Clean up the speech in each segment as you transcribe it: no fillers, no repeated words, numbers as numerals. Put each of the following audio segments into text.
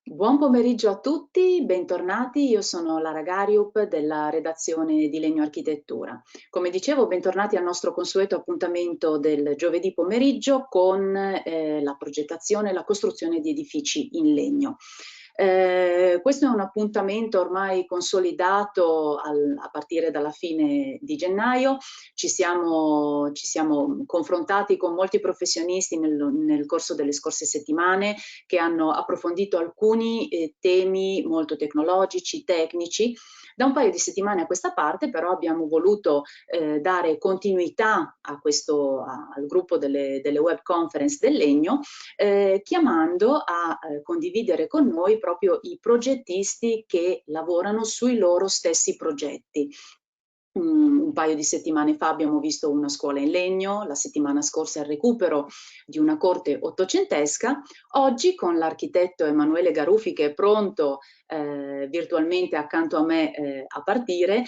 Buon pomeriggio a tutti, bentornati. Io sono Lara Gariup della redazione di Legno Architettura. Come dicevo, bentornati al nostro consueto appuntamento del giovedì pomeriggio con la progettazione e la costruzione di edifici in legno. Questo è un appuntamento ormai consolidato a partire dalla fine di gennaio. Ci siamo confrontati con molti professionisti nel corso delle scorse settimane che hanno approfondito alcuni temi molto tecnologici, tecnici. Da un paio di settimane a questa parte però abbiamo voluto dare continuità al gruppo delle web conference del Legno, chiamando a condividere con noi proprio i progettisti che lavorano sui loro stessi progetti. Un paio di settimane fa abbiamo visto una scuola in legno, la settimana scorsa il recupero di una corte ottocentesca. Oggi con l'architetto Emanuele Garufi, che è pronto virtualmente accanto a me a partire,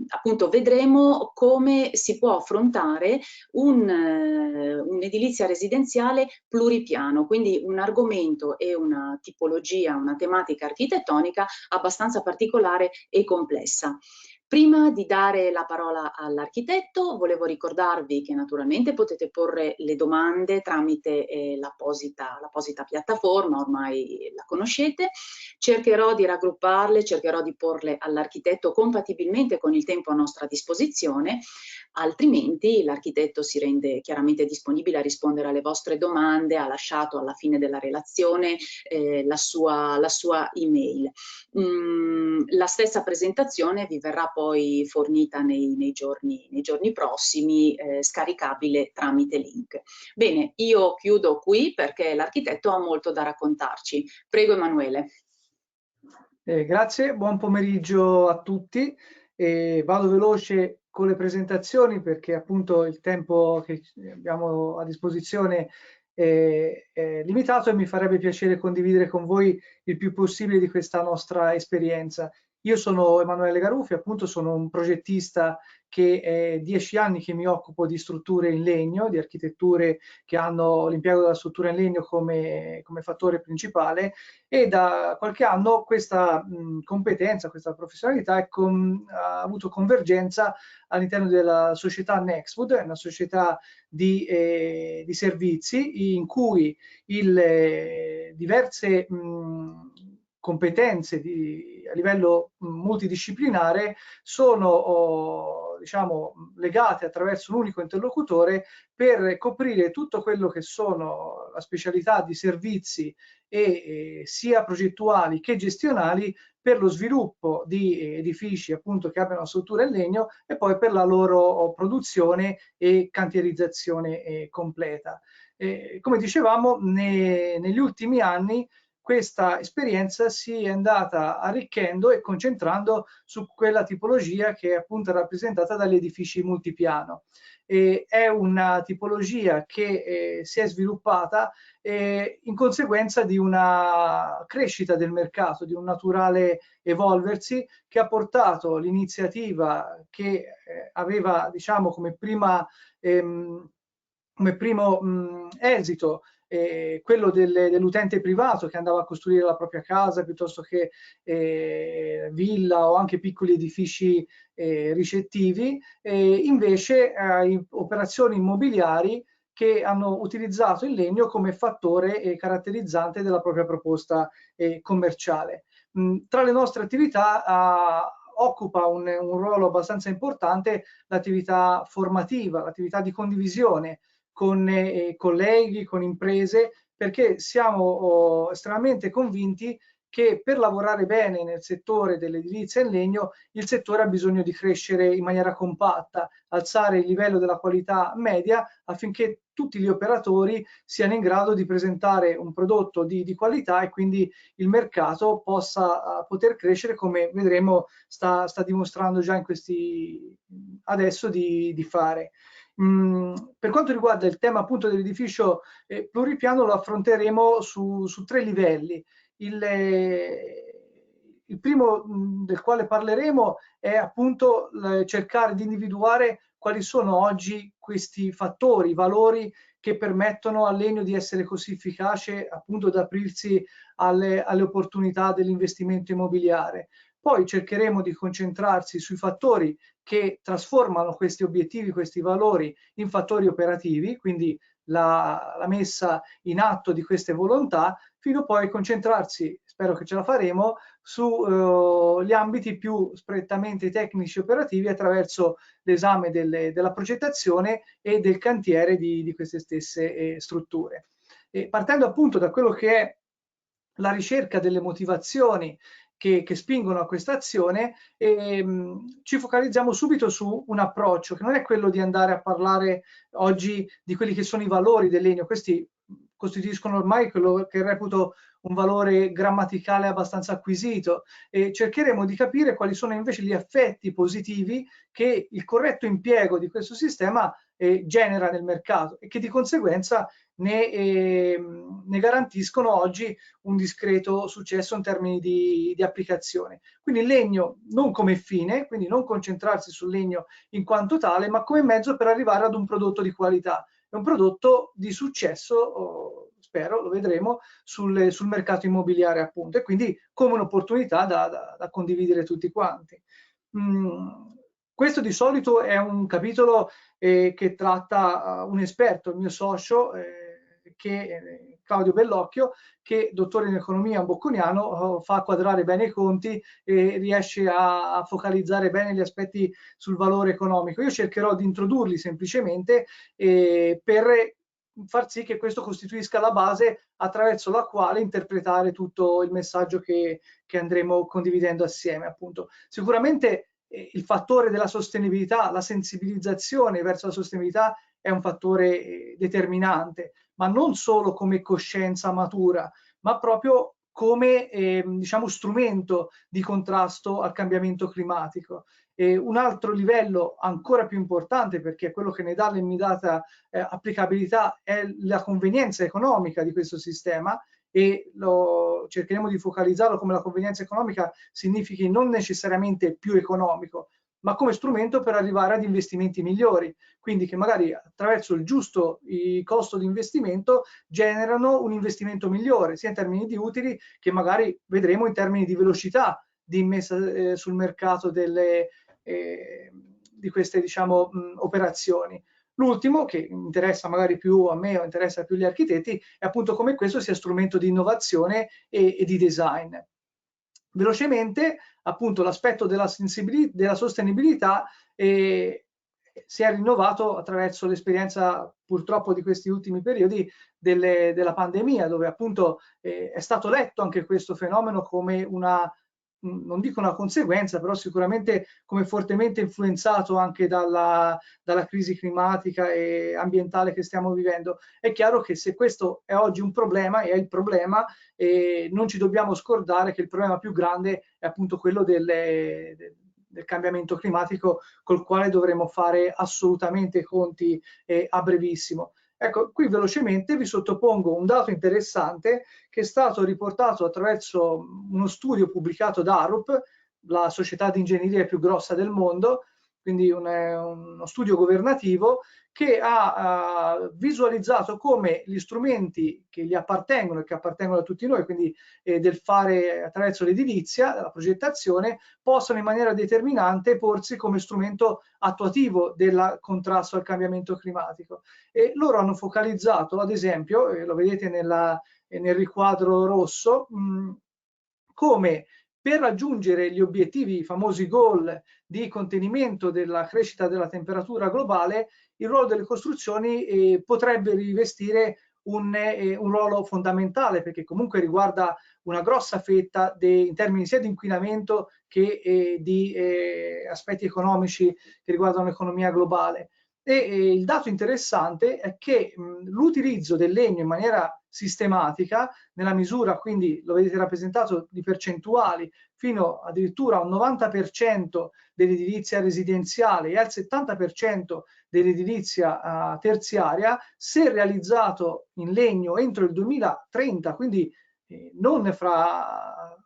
appunto vedremo come si può affrontare un'edilizia residenziale pluripiano, quindi un argomento e una tipologia, una tematica architettonica abbastanza particolare e complessa. Prima di dare la parola all'architetto, volevo ricordarvi che naturalmente potete porre le domande tramite l'apposita piattaforma, ormai la conoscete. Cercherò di raggrupparle, cercherò di porle all'architetto compatibilmente con il tempo a nostra disposizione, altrimenti l'architetto si rende chiaramente disponibile a rispondere alle vostre domande, ha lasciato alla fine della relazione la sua email. La stessa presentazione vi verrà poi fornita nei giorni prossimi, scaricabile tramite link. Bene, io chiudo qui perché l'architetto ha molto da raccontarci. Prego Emanuele. Grazie, buon pomeriggio a tutti. Vado veloce con le presentazioni perché appunto il tempo che abbiamo a disposizione è limitato e mi farebbe piacere condividere con voi il più possibile di questa nostra esperienza. Io sono Emanuele Garufi, appunto sono un progettista che è 10 anni che mi occupo di strutture in legno, di architetture che hanno l'impiego della struttura in legno come fattore principale, e da qualche anno questa competenza, questa professionalità ha avuto convergenza all'interno della società Nextwood, una società di servizi in cui diverse competenze a livello multidisciplinare sono diciamo, legate attraverso un unico interlocutore per coprire tutto quello che sono la specialità di servizi sia progettuali che gestionali per lo sviluppo di edifici appunto che abbiano una struttura in legno e poi per la loro produzione e cantierizzazione completa. Come dicevamo, negli ultimi anni questa esperienza si è andata arricchendo e concentrando su quella tipologia che è appunto rappresentata dagli edifici multipiano. È una tipologia che si è sviluppata in conseguenza di una crescita del mercato, di un naturale evolversi che ha portato l'iniziativa che aveva, diciamo, come primo esito quello dell'utente privato che andava a costruire la propria casa piuttosto che villa o anche piccoli edifici ricettivi, invece operazioni immobiliari che hanno utilizzato il legno come fattore caratterizzante della propria proposta commerciale. Tra le nostre attività occupa un ruolo abbastanza importante l'attività formativa, l'attività di condivisione con colleghi, con imprese, perché siamo estremamente convinti che per lavorare bene nel settore dell'edilizia in legno il settore ha bisogno di crescere in maniera compatta, alzare il livello della qualità media affinché tutti gli operatori siano in grado di presentare un prodotto di qualità e quindi il mercato possa poter crescere come vedremo sta dimostrando già adesso di fare. Per quanto riguarda il tema appunto dell'edificio pluripiano lo affronteremo su 3 livelli. Il primo del quale parleremo è appunto cercare di individuare quali sono oggi questi fattori, valori che permettono al legno di essere così efficace appunto da aprirsi alle opportunità dell'investimento immobiliare. Poi cercheremo di concentrarsi sui fattori che trasformano questi obiettivi, questi valori in fattori operativi, quindi la messa in atto di queste volontà, fino poi a concentrarsi, spero che ce la faremo, sugli ambiti più strettamente tecnici e operativi attraverso l'esame della progettazione e del cantiere di queste stesse strutture. E partendo appunto da quello che è la ricerca delle motivazioni che spingono a questa azione, ci focalizziamo subito su un approccio che non è quello di andare a parlare oggi di quelli che sono i valori del legno. Questi costituiscono ormai quello che reputo un valore grammaticale abbastanza acquisito, e cercheremo di capire quali sono invece gli effetti positivi che il corretto impiego di questo sistema genera nel mercato e che di conseguenza ne garantiscono oggi un discreto successo in termini di applicazione. Quindi il legno non come fine, quindi non concentrarsi sul legno in quanto tale, ma come mezzo per arrivare ad un prodotto di qualità. È un prodotto di successo, spero, lo vedremo, sul mercato immobiliare appunto, e quindi come un'opportunità da condividere tutti quanti. Questo di solito è un capitolo che tratta un esperto, il mio socio, Claudio Bellocchio, che dottore in economia bocconiano, fa quadrare bene i conti e riesce a focalizzare bene gli aspetti sul valore economico. Io cercherò di introdurli semplicemente per far sì che questo costituisca la base attraverso la quale interpretare tutto il messaggio che andremo condividendo assieme. Appunto. Sicuramente il fattore della sostenibilità, la sensibilizzazione verso la sostenibilità è un fattore determinante, ma non solo come coscienza matura, ma proprio come diciamo, strumento di contrasto al cambiamento climatico. Un altro livello ancora più importante, perché è quello che ne dà l'immediata applicabilità, è la convenienza economica di questo sistema, e cercheremo di focalizzarlo come la convenienza economica significhi non necessariamente più economico, ma come strumento per arrivare ad investimenti migliori, quindi che magari attraverso il giusto costo di investimento generano un investimento migliore, sia in termini di utili che magari vedremo in termini di velocità di immessa sul mercato di queste diciamo, operazioni. L'ultimo, che interessa magari più a me o interessa più gli architetti, è appunto come questo sia strumento di innovazione e di design. Velocemente, appunto, l'aspetto della sostenibilità si è rinnovato attraverso l'esperienza purtroppo di questi ultimi periodi della pandemia, dove appunto è stato letto anche questo fenomeno come una, non dico una conseguenza, però sicuramente come fortemente influenzato anche dalla crisi climatica e ambientale che stiamo vivendo. È chiaro che se questo è oggi un problema, e è il problema, non ci dobbiamo scordare che il problema più grande è appunto quello del cambiamento climatico, col quale dovremo fare assolutamente conti a brevissimo. Ecco, qui velocemente vi sottopongo un dato interessante che è stato riportato attraverso uno studio pubblicato da Arup, la società di ingegneria più grossa del mondo, quindi uno studio governativo che ha visualizzato come gli strumenti che gli appartengono e che appartengono a tutti noi, quindi del fare attraverso l'edilizia, la progettazione, possono in maniera determinante porsi come strumento attuativo del contrasto al cambiamento climatico. E loro hanno focalizzato, ad esempio, lo vedete nel riquadro rosso, come per raggiungere gli obiettivi, i famosi goal di contenimento della crescita della temperatura globale, il ruolo delle costruzioni potrebbe rivestire un ruolo fondamentale, perché comunque riguarda una grossa fetta in termini sia di inquinamento che di aspetti economici che riguardano l'economia globale. E il dato interessante è che l'utilizzo del legno in maniera sistematica, nella misura, quindi lo vedete rappresentato, di percentuali fino addirittura a un 90% dell'edilizia residenziale e al 70% dell'edilizia terziaria, se realizzato in legno entro il 2030, quindi non fra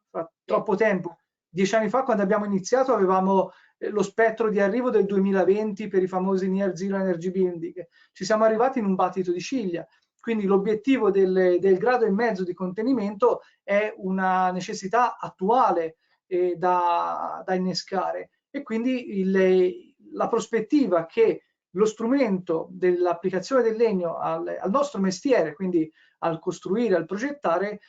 troppo tempo. 10 anni fa, quando abbiamo iniziato, avevamo lo spettro di arrivo del 2020 per i famosi Near Zero Energy Building. Ci siamo arrivati in un battito di ciglia. Quindi l'obiettivo del grado e mezzo di contenimento è una necessità attuale da innescare, e quindi la prospettiva che lo strumento dell'applicazione del legno al nostro mestiere, quindi al costruire, al progettare,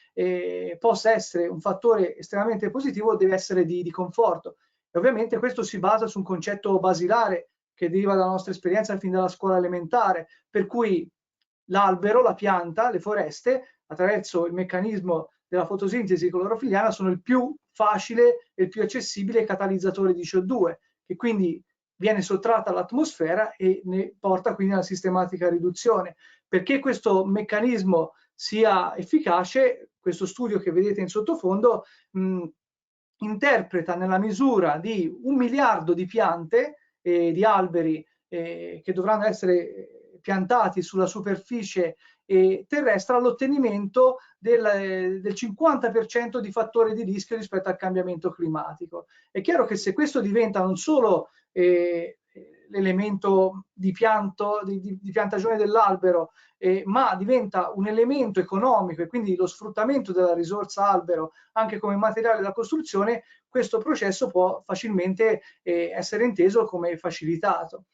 possa essere un fattore estremamente positivo, deve essere di conforto. E ovviamente questo si basa su un concetto basilare che deriva dalla nostra esperienza fin dalla scuola elementare, per cui l'albero, la pianta, le foreste, attraverso il meccanismo della fotosintesi clorofilliana, sono il più facile e il più accessibile catalizzatore di CO2, che quindi viene sottratta all'atmosfera e ne porta quindi alla sistematica riduzione. Perché questo meccanismo sia efficace, questo studio che vedete in sottofondo interpreta nella misura di 1 miliardo di piante, di alberi che dovranno essere piantati sulla superficie terrestre, all'ottenimento del 50% di fattore di rischio rispetto al cambiamento climatico. È chiaro che se questo diventa non solo l'elemento di piantagione dell'albero, ma diventa un elemento economico, e quindi lo sfruttamento della risorsa albero anche come materiale da costruzione, questo processo può facilmente essere inteso come facilitato.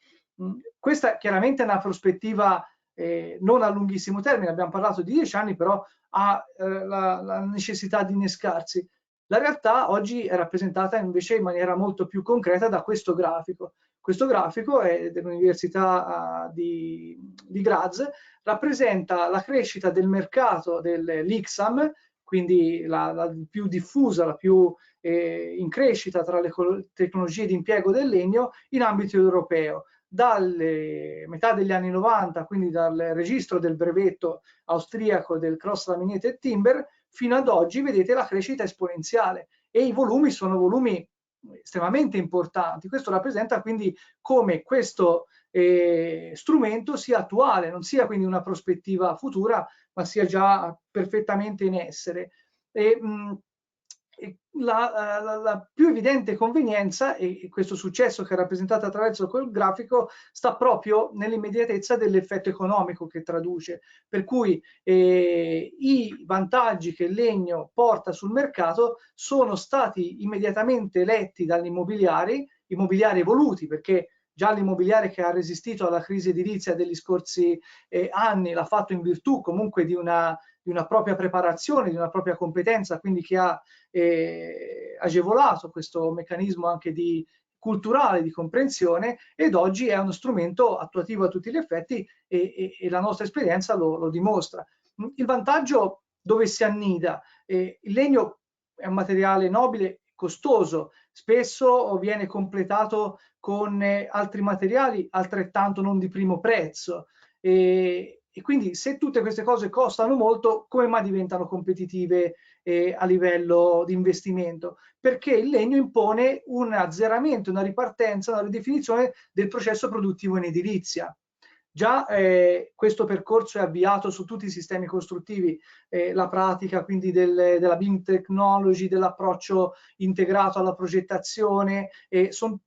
Questa chiaramente è una prospettiva non a lunghissimo termine, abbiamo parlato di 10 anni, però ha la necessità di innescarsi. La realtà oggi è rappresentata invece in maniera molto più concreta da questo grafico. Questo grafico è dell'Università di Graz, rappresenta la crescita del mercato dell'IXAM, quindi la più diffusa, la più in crescita tra le tecnologie di impiego del legno in ambito europeo. Dalle metà degli anni 90, quindi dal registro del brevetto austriaco del cross laminated timber, fino ad oggi vedete la crescita esponenziale, e i volumi sono volumi estremamente importanti. Questo rappresenta quindi come questo strumento sia attuale, non sia quindi una prospettiva futura, ma sia già perfettamente in essere. La più evidente convenienza, e questo successo che è rappresentato attraverso quel grafico, sta proprio nell'immediatezza dell'effetto economico che traduce, per cui i vantaggi che il legno porta sul mercato sono stati immediatamente letti dagli immobiliari evoluti, perché già l'immobiliare che ha resistito alla crisi edilizia degli scorsi anni l'ha fatto in virtù comunque di una propria preparazione, di una propria competenza, quindi che ha agevolato questo meccanismo anche culturale di comprensione, ed oggi è uno strumento attuativo a tutti gli effetti, e la nostra esperienza lo dimostra. Il vantaggio dove si annida? Il legno è un materiale nobile, costoso, spesso viene completato con altri materiali altrettanto non di primo prezzo, e quindi se tutte queste cose costano molto, come mai diventano competitive a livello di investimento? Perché il legno impone un azzeramento, una ripartenza, una ridefinizione del processo produttivo in edilizia. Già questo percorso è avviato su tutti i sistemi costruttivi, la pratica quindi della BIM technology, dell'approccio integrato alla progettazione,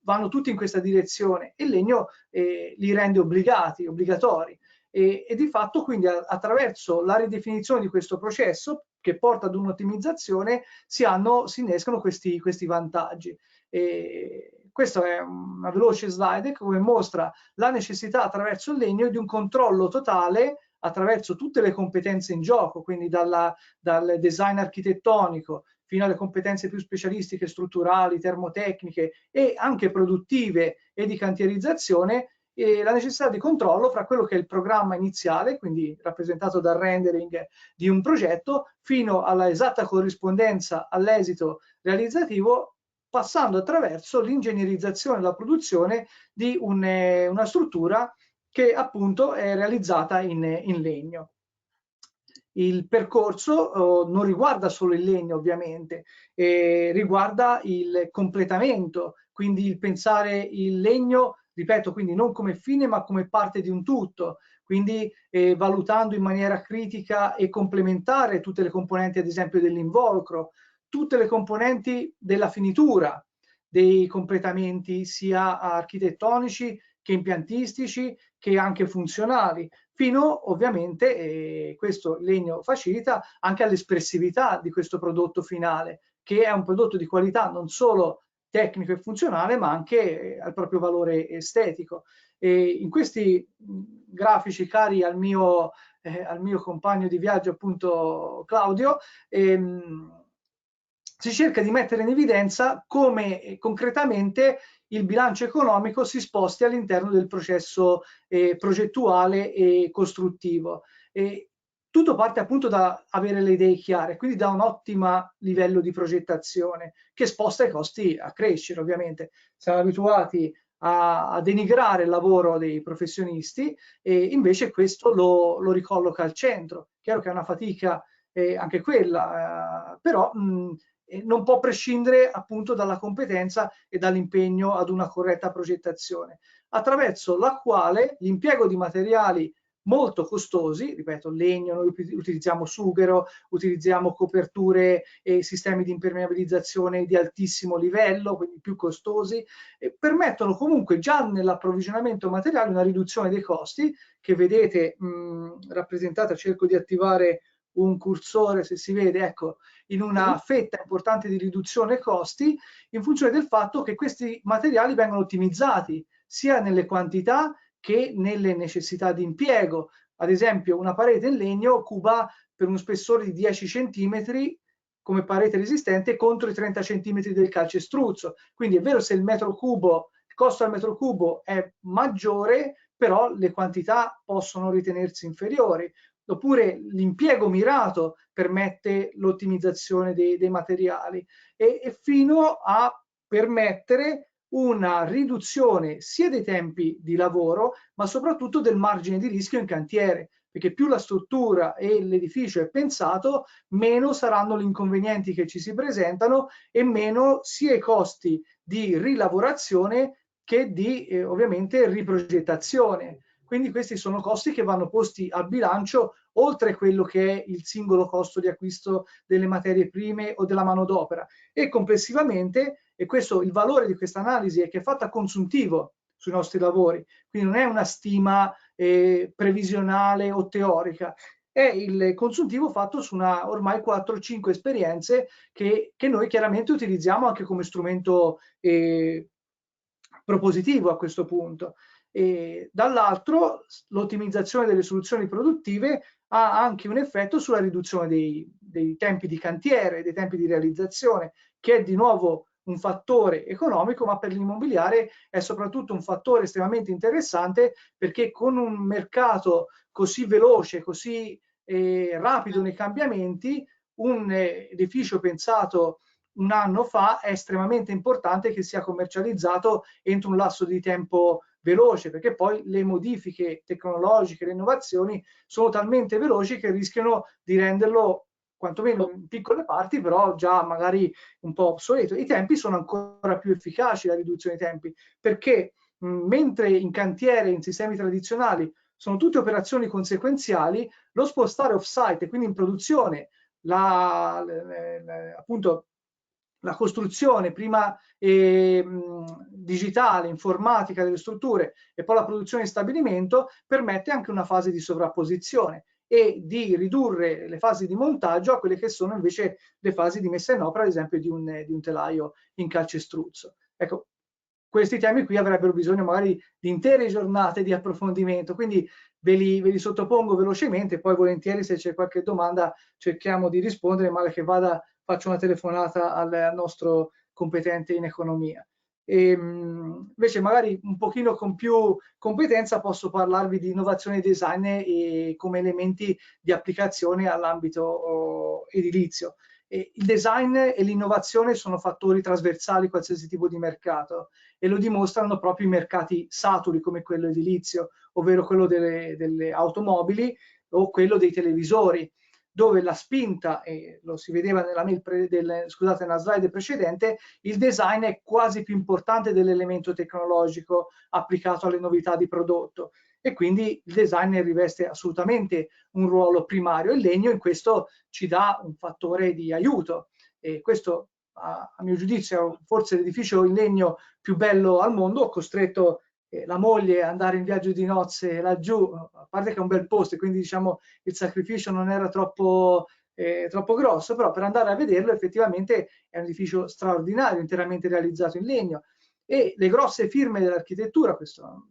vanno tutti in questa direzione, e il legno li rende obbligatori. E di fatto quindi attraverso la ridefinizione di questo processo, che porta ad un'ottimizzazione, si innescano questi vantaggi. Questa è una veloce slide che mostra la necessità attraverso il legno di un controllo totale attraverso tutte le competenze in gioco, quindi dal design architettonico fino alle competenze più specialistiche, strutturali, termotecniche e anche produttive e di cantierizzazione, e la necessità di controllo fra quello che è il programma iniziale, quindi rappresentato dal rendering di un progetto, fino alla esatta corrispondenza all'esito realizzativo, passando attraverso l'ingegnerizzazione e la produzione di una struttura che appunto è realizzata in legno. Il percorso non riguarda solo il legno, ovviamente, riguarda il completamento, quindi il pensare il legno, ripeto, quindi non come fine ma come parte di un tutto, quindi valutando in maniera critica e complementare tutte le componenti, ad esempio dell'involucro, tutte le componenti della finitura, dei completamenti sia architettonici che impiantistici che anche funzionali, fino ovviamente, e questo il legno facilita, anche all'espressività di questo prodotto finale, che è un prodotto di qualità non solo tecnico e funzionale, ma anche al proprio valore estetico. E in questi grafici, cari al mio compagno di viaggio, appunto Claudio, si cerca di mettere in evidenza come concretamente il bilancio economico si sposti all'interno del processo progettuale e costruttivo. Tutto parte appunto da avere le idee chiare, quindi da un ottimo livello di progettazione che sposta i costi a crescere, ovviamente. Siamo abituati a denigrare il lavoro dei professionisti e invece questo lo ricolloca al centro. Chiaro che è una fatica anche quella, però non può prescindere appunto dalla competenza e dall'impegno ad una corretta progettazione, attraverso la quale l'impiego di materiali molto costosi, ripeto, legno, noi utilizziamo sughero, utilizziamo coperture e sistemi di impermeabilizzazione di altissimo livello, quindi più costosi, permettono comunque già nell'approvvigionamento materiale una riduzione dei costi che vedete rappresentata, cerco di attivare un cursore, se si vede, ecco, in una fetta importante di riduzione costi, in funzione del fatto che questi materiali vengono ottimizzati sia nelle quantità che nelle necessità di impiego. Ad esempio, una parete in legno cuba per uno spessore di 10 cm come parete resistente contro i 30 cm del calcestruzzo. Quindi è vero, se il costo al metro cubo è maggiore, però le quantità possono ritenersi inferiori. Oppure l'impiego mirato permette l'ottimizzazione dei materiali e fino a permettere una riduzione sia dei tempi di lavoro, ma soprattutto del margine di rischio in cantiere, perché più la struttura e l'edificio è pensato, meno saranno gli inconvenienti che ci si presentano e meno sia i costi di rilavorazione che di ovviamente riprogettazione. Quindi questi sono costi che vanno posti al bilancio oltre quello che è il singolo costo di acquisto delle materie prime o della manodopera. E complessivamente, e questo il valore di questa analisi è che è fatta a consuntivo sui nostri lavori, quindi non è una stima previsionale o teorica, è il consuntivo fatto su una ormai 4-5 esperienze che noi chiaramente utilizziamo anche come strumento propositivo a questo punto. E dall'altro l'ottimizzazione delle soluzioni produttive ha anche un effetto sulla riduzione dei tempi di cantiere, dei tempi di realizzazione, che è di nuovo un fattore economico, ma per l'immobiliare è soprattutto un fattore estremamente interessante, perché con un mercato così veloce, così rapido nei cambiamenti, un edificio pensato un anno fa è estremamente importante che sia commercializzato entro un lasso di tempo veloce, perché poi le modifiche tecnologiche, le innovazioni sono talmente veloci che rischiano di renderlo quantomeno in piccole parti, però già magari un po' obsoleto. I tempi sono ancora più efficaci, la riduzione dei tempi, perché mentre in cantiere, in sistemi tradizionali, sono tutte operazioni conseguenziali, lo spostare off-site e quindi in produzione appunto la costruzione prima digitale, informatica delle strutture e poi la produzione in stabilimento permette anche una fase di sovrapposizione e di ridurre le fasi di montaggio a quelle che sono invece le fasi di messa in opera, ad esempio di un telaio in calcestruzzo. Ecco, questi temi qui avrebbero bisogno magari di intere giornate di approfondimento, quindi ve li sottopongo velocemente, poi volentieri se c'è qualche domanda cerchiamo di rispondere, male che vada faccio una telefonata al nostro competente in economia. Invece magari un pochino con più competenza posso parlarvi di innovazione e design e come elementi di applicazione all'ambito edilizio. Il design e l'innovazione sono fattori trasversali a qualsiasi tipo di mercato e lo dimostrano proprio i mercati saturi come quello edilizio, ovvero quello delle automobili o quello dei televisori, dove la spinta, e lo si vedeva nella slide precedente, il design è quasi più importante dell'elemento tecnologico applicato alle novità di prodotto e quindi il design riveste assolutamente un ruolo primario. Il legno in questo ci dà un fattore di aiuto e questo a mio giudizio forse l'edificio in legno più bello al mondo. Ho costretto la moglie ad andare in viaggio di nozze laggiù, a parte che è un bel posto e quindi diciamo il sacrificio non era troppo grosso, però per andare a vederlo effettivamente è un edificio straordinario, interamente realizzato in legno, e le grosse firme dell'architettura, questo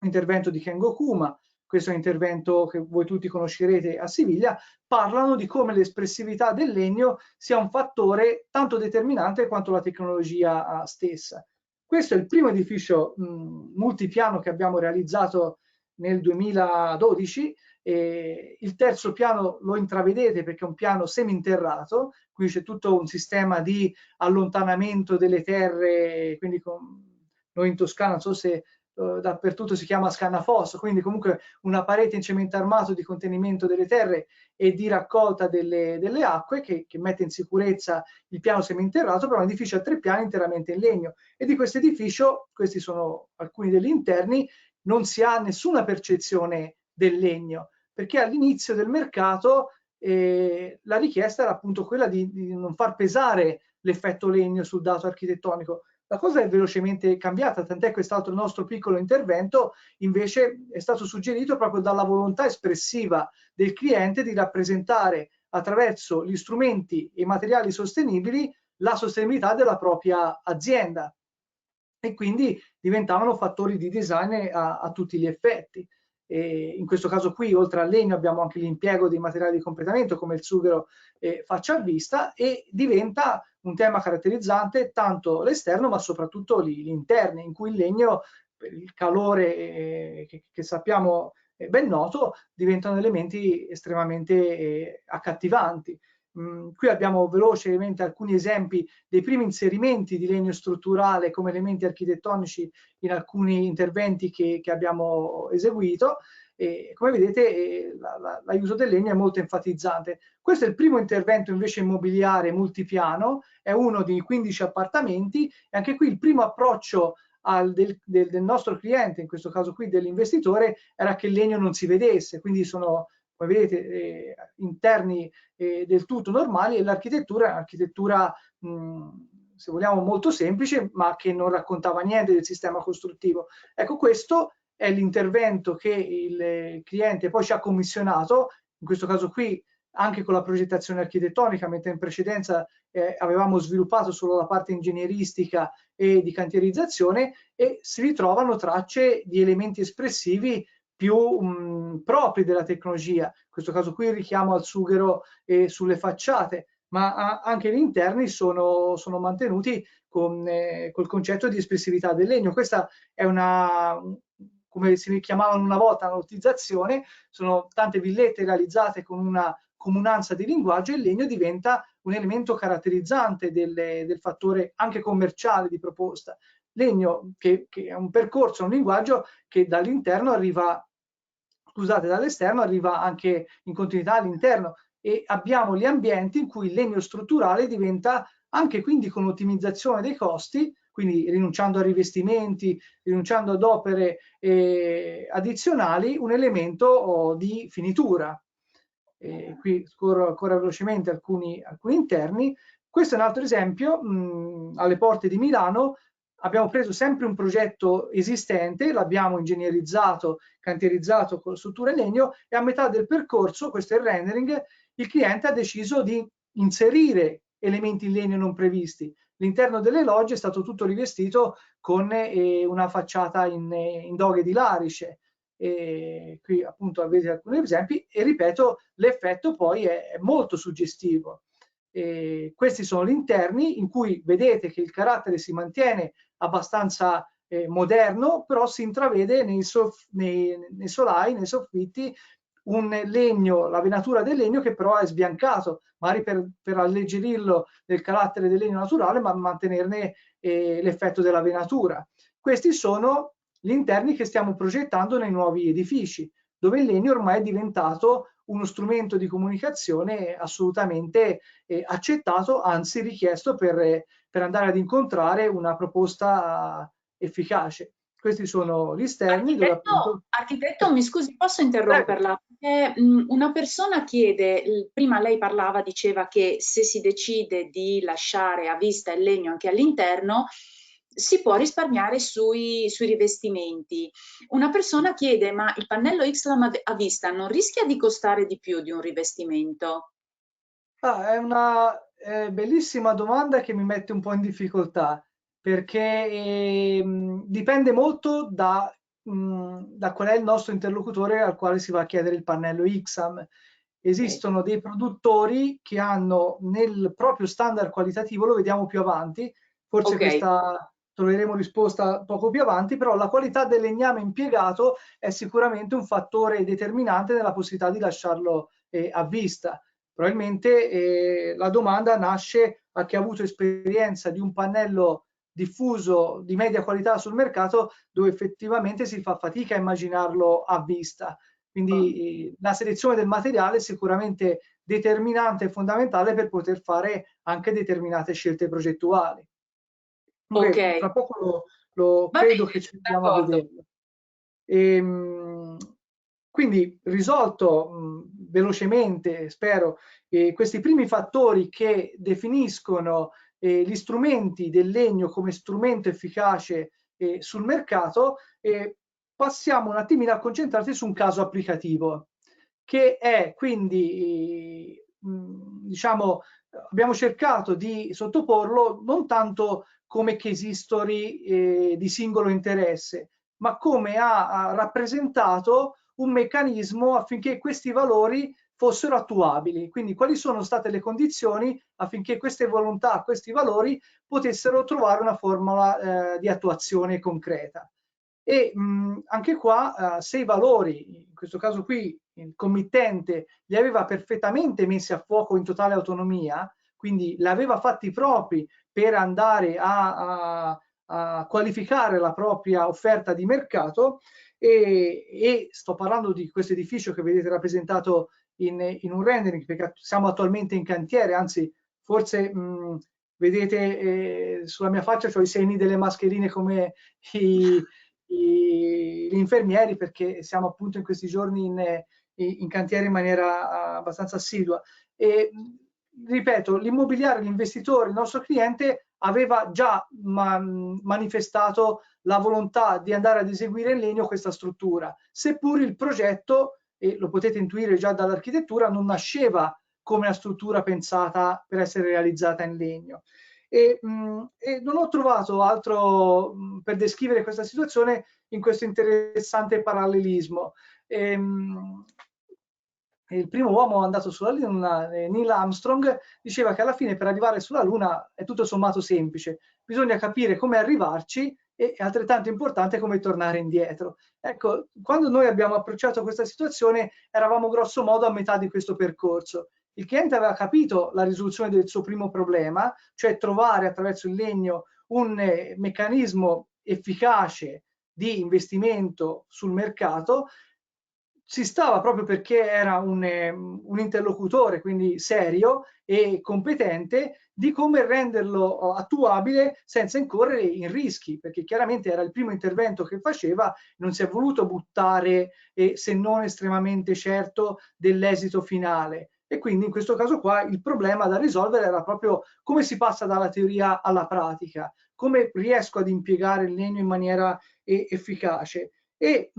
intervento di Kengo Kuma, questo è un intervento che voi tutti conoscerete a Siviglia, parlano di come l'espressività del legno sia un fattore tanto determinante quanto la tecnologia stessa. Questo è il primo edificio multipiano che abbiamo realizzato nel 2012. Il terzo piano lo intravedete perché è un piano seminterrato, qui c'è tutto un sistema di allontanamento delle terre, quindi noi in Toscana, non so se dappertutto si chiama scannafosso, quindi comunque una parete in cemento armato di contenimento delle terre e di raccolta delle acque che mette in sicurezza il piano seminterrato, però è un edificio a 3 piani interamente in legno. E di questo edificio, questi sono alcuni degli interni, non si ha nessuna percezione del legno, perché all'inizio del mercato la richiesta era appunto quella di non far pesare l'effetto legno sul dato architettonico. La cosa è velocemente cambiata, tant'è che quest'altro nostro piccolo intervento invece è stato suggerito proprio dalla volontà espressiva del cliente di rappresentare attraverso gli strumenti e i materiali sostenibili la sostenibilità della propria azienda, e quindi diventavano fattori di design a tutti gli effetti. E in questo caso qui, oltre al legno, abbiamo anche l'impiego dei materiali di completamento come il sughero faccia a vista, e diventa un tema caratterizzante tanto l'esterno ma soprattutto gli interni, in cui il legno, per il calore che sappiamo ben noto, diventano elementi estremamente accattivanti. Qui abbiamo velocemente alcuni esempi dei primi inserimenti di legno strutturale come elementi architettonici in alcuni interventi che abbiamo eseguito. E come vedete l'aiuto del legno è molto enfatizzante. Questo è il primo intervento invece immobiliare multipiano, è uno di 15 appartamenti, e anche qui il primo approccio del nostro cliente, in questo caso qui dell'investitore, era che il legno non si vedesse, quindi sono, come vedete, interni del tutto normali, e l'architettura è un'architettura se vogliamo molto semplice, ma che non raccontava niente del sistema costruttivo. Ecco, questo è l'intervento che il cliente poi ci ha commissionato, in questo caso qui anche con la progettazione architettonica, mentre in precedenza avevamo sviluppato solo la parte ingegneristica e di cantierizzazione, e si ritrovano tracce di elementi espressivi più propri della tecnologia. In questo caso qui il richiamo al sughero sulle facciate, ma anche gli interni sono mantenuti col concetto di espressività del legno. Questa è come si chiamavano una volta, una lottizzazione, sono tante villette realizzate con una comunanza di linguaggio, e il legno diventa un elemento caratterizzante del fattore anche commerciale di proposta. Legno che è un percorso, un linguaggio che dall'interno arriva, scusate, dall'esterno arriva anche in continuità all'interno, e abbiamo gli ambienti in cui il legno strutturale diventa, anche quindi con ottimizzazione dei costi, quindi rinunciando a rivestimenti, rinunciando ad opere addizionali, un elemento di finitura. Qui scorro ancora velocemente alcuni interni. Questo è un altro esempio, alle porte di Milano. Abbiamo preso sempre un progetto esistente, l'abbiamo ingegnerizzato, cantierizzato con strutture in legno, e a metà del percorso, questo è il rendering, il cliente ha deciso di inserire elementi in legno non previsti. L'interno delle logge è stato tutto rivestito con una facciata in doghe di larice. Qui appunto avete alcuni esempi, e ripeto, l'effetto poi è molto suggestivo. Questi sono gli interni, in cui vedete che il carattere si mantiene abbastanza moderno, però si intravede nei solai, nei soffitti, un legno, la venatura del legno, che però è sbiancato, magari per alleggerirlo del carattere del legno naturale, ma mantenerne l'effetto della venatura. Questi sono gli interni che stiamo progettando nei nuovi edifici, dove il legno ormai è diventato uno strumento di comunicazione assolutamente accettato, anzi richiesto per andare ad incontrare una proposta efficace. Questi sono gli esterni dove appunto... Architetto, mi scusi, posso Prego. interromperla? Perché, una persona chiede, prima lei parlava, diceva che se si decide di lasciare a vista il legno anche all'interno, si può risparmiare sui rivestimenti. Una persona chiede, ma il pannello X-Lam a vista non rischia di costare di più di un rivestimento? È una bellissima domanda che mi mette un po' in difficoltà, perché dipende molto da qual è il nostro interlocutore al quale si va a chiedere il pannello IXAM. Ok, Esistono dei produttori che hanno nel proprio standard qualitativo, lo vediamo più avanti, forse ok, questa troveremo risposta poco più avanti, però la qualità del legname impiegato è sicuramente un fattore determinante nella possibilità di lasciarlo a vista. Probabilmente la domanda nasce a chi ha avuto esperienza di un pannello diffuso di media qualità sul mercato dove effettivamente si fa fatica a immaginarlo a vista. Quindi la selezione del materiale è sicuramente determinante e fondamentale per poter fare anche determinate scelte progettuali. ok, Comunque, fra poco lo va credo che bene, ci andiamo a d'accordo. vederlo. Ehm, quindi risolto velocemente, spero, questi primi fattori che definiscono gli strumenti del legno come strumento efficace sul mercato, passiamo un attimino a concentrarsi su un caso applicativo, che è quindi, diciamo, abbiamo cercato di sottoporlo non tanto come case history di singolo interesse, ma come ha rappresentato un meccanismo affinché questi valori fossero attuabili. Quindi quali sono state le condizioni affinché queste volontà, questi valori potessero trovare una formula di attuazione concreta. E anche qua, se i valori, in questo caso qui il committente li aveva perfettamente messi a fuoco in totale autonomia, quindi li aveva fatti propri per andare a qualificare la propria offerta di mercato, e sto parlando di questo edificio che vedete rappresentato in un rendering, perché siamo attualmente in cantiere, anzi forse vedete sulla mia faccia ho i segni delle mascherine come i, gli infermieri, perché siamo appunto in questi giorni in cantiere in maniera abbastanza assidua. E ripeto, l'immobiliare, l'investitore, il nostro cliente aveva già manifestato la volontà di andare ad eseguire in legno questa struttura, seppur il progetto, e lo potete intuire già dall'architettura, non nasceva come una struttura pensata per essere realizzata in legno. E non ho trovato altro per descrivere questa situazione in questo interessante parallelismo. Il primo uomo andato sulla Luna, Neil Armstrong, diceva che alla fine per arrivare sulla Luna è tutto sommato semplice, bisogna capire come arrivarci e è altrettanto importante come tornare indietro. Ecco, quando noi abbiamo approcciato questa situazione eravamo grosso modo a metà di questo percorso. Il cliente aveva capito la risoluzione del suo primo problema, cioè trovare attraverso il legno un meccanismo efficace di investimento sul mercato. Si stava proprio perché era un interlocutore, quindi serio e competente, di come renderlo attuabile senza incorrere in rischi, perché chiaramente era il primo intervento che faceva, non si è voluto buttare se non estremamente certo dell'esito finale. E quindi in questo caso qua il problema da risolvere era proprio come si passa dalla teoria alla pratica, come riesco ad impiegare il legno in maniera efficace. E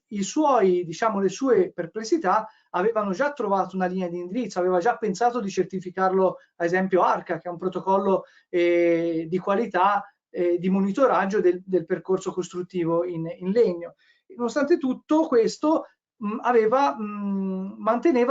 diciamo, le sue perplessità avevano già trovato una linea di indirizzo, aveva già pensato di certificarlo, ad esempio ARCA, che è un protocollo di qualità di monitoraggio del percorso costruttivo in legno. Nonostante tutto questo manteneva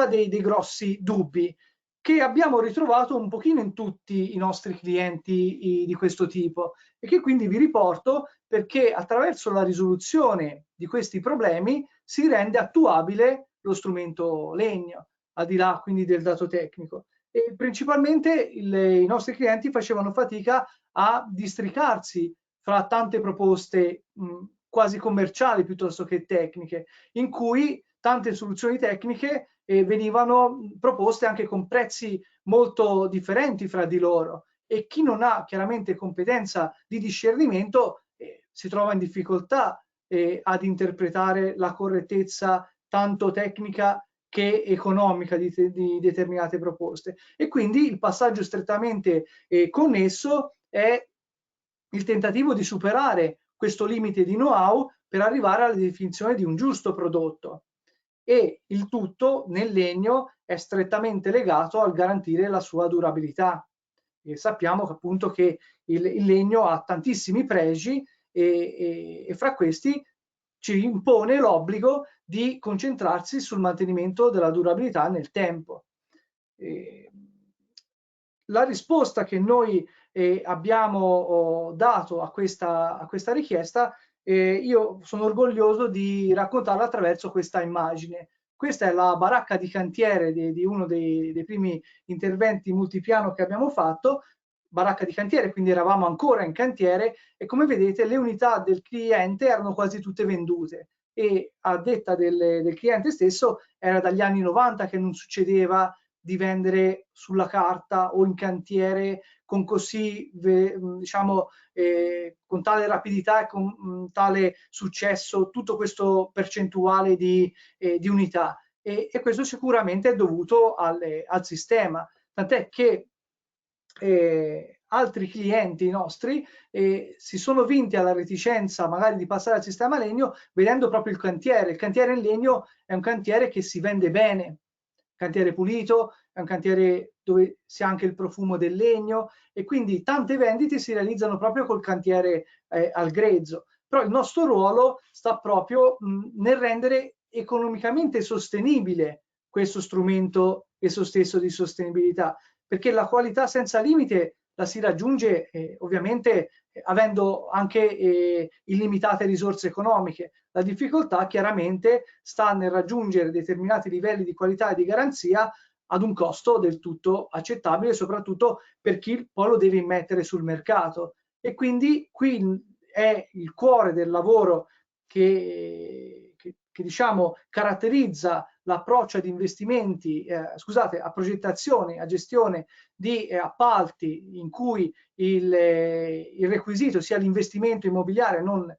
dei grossi dubbi che abbiamo ritrovato un pochino in tutti i nostri clienti di questo tipo, e che quindi vi riporto perché attraverso la risoluzione di questi problemi si rende attuabile lo strumento legno, al di là quindi del dato tecnico. E principalmente i nostri clienti facevano fatica a districarsi fra tante proposte quasi commerciali piuttosto che tecniche, in cui tante soluzioni tecniche venivano proposte anche con prezzi molto differenti fra di loro, e chi non ha chiaramente competenza di discernimento si trova in difficoltà ad interpretare la correttezza tanto tecnica che economica di determinate proposte. E quindi il passaggio strettamente connesso è il tentativo di superare questo limite di know-how per arrivare alla definizione di un giusto prodotto. E il tutto nel legno è strettamente legato al garantire la sua durabilità. E sappiamo che appunto che il legno ha tantissimi pregi e fra questi ci impone l'obbligo di concentrarsi sul mantenimento della durabilità nel tempo. La risposta che noi abbiamo dato a questa richiesta, io sono orgoglioso di raccontarla attraverso questa immagine. Questa è la baracca di cantiere di uno dei primi interventi multipiano che abbiamo fatto, baracca di cantiere, quindi eravamo ancora in cantiere e come vedete le unità del cliente erano quasi tutte vendute e a detta del cliente stesso era dagli anni 90 che non succedeva di vendere sulla carta o in cantiere con così, diciamo, con tale rapidità e con tale successo tutto questo percentuale di unità. E questo sicuramente è dovuto al sistema, tant'è che altri clienti nostri si sono vinti alla reticenza magari di passare al sistema legno vedendo proprio il cantiere. Il cantiere in legno è un cantiere che si vende bene, cantiere pulito, è un cantiere dove si ha anche il profumo del legno e quindi tante vendite si realizzano proprio col cantiere al grezzo. Però il nostro ruolo sta proprio nel rendere economicamente sostenibile questo strumento esso stesso di sostenibilità, perché la qualità senza limite la si raggiunge ovviamente avendo anche illimitate risorse economiche. La difficoltà chiaramente sta nel raggiungere determinati livelli di qualità e di garanzia ad un costo del tutto accettabile, soprattutto per chi poi lo deve immettere sul mercato. E quindi qui è il cuore del lavoro che diciamo caratterizza l'approccio ad investimenti, scusate, a progettazione, a gestione di appalti in cui il requisito sia l'investimento immobiliare, non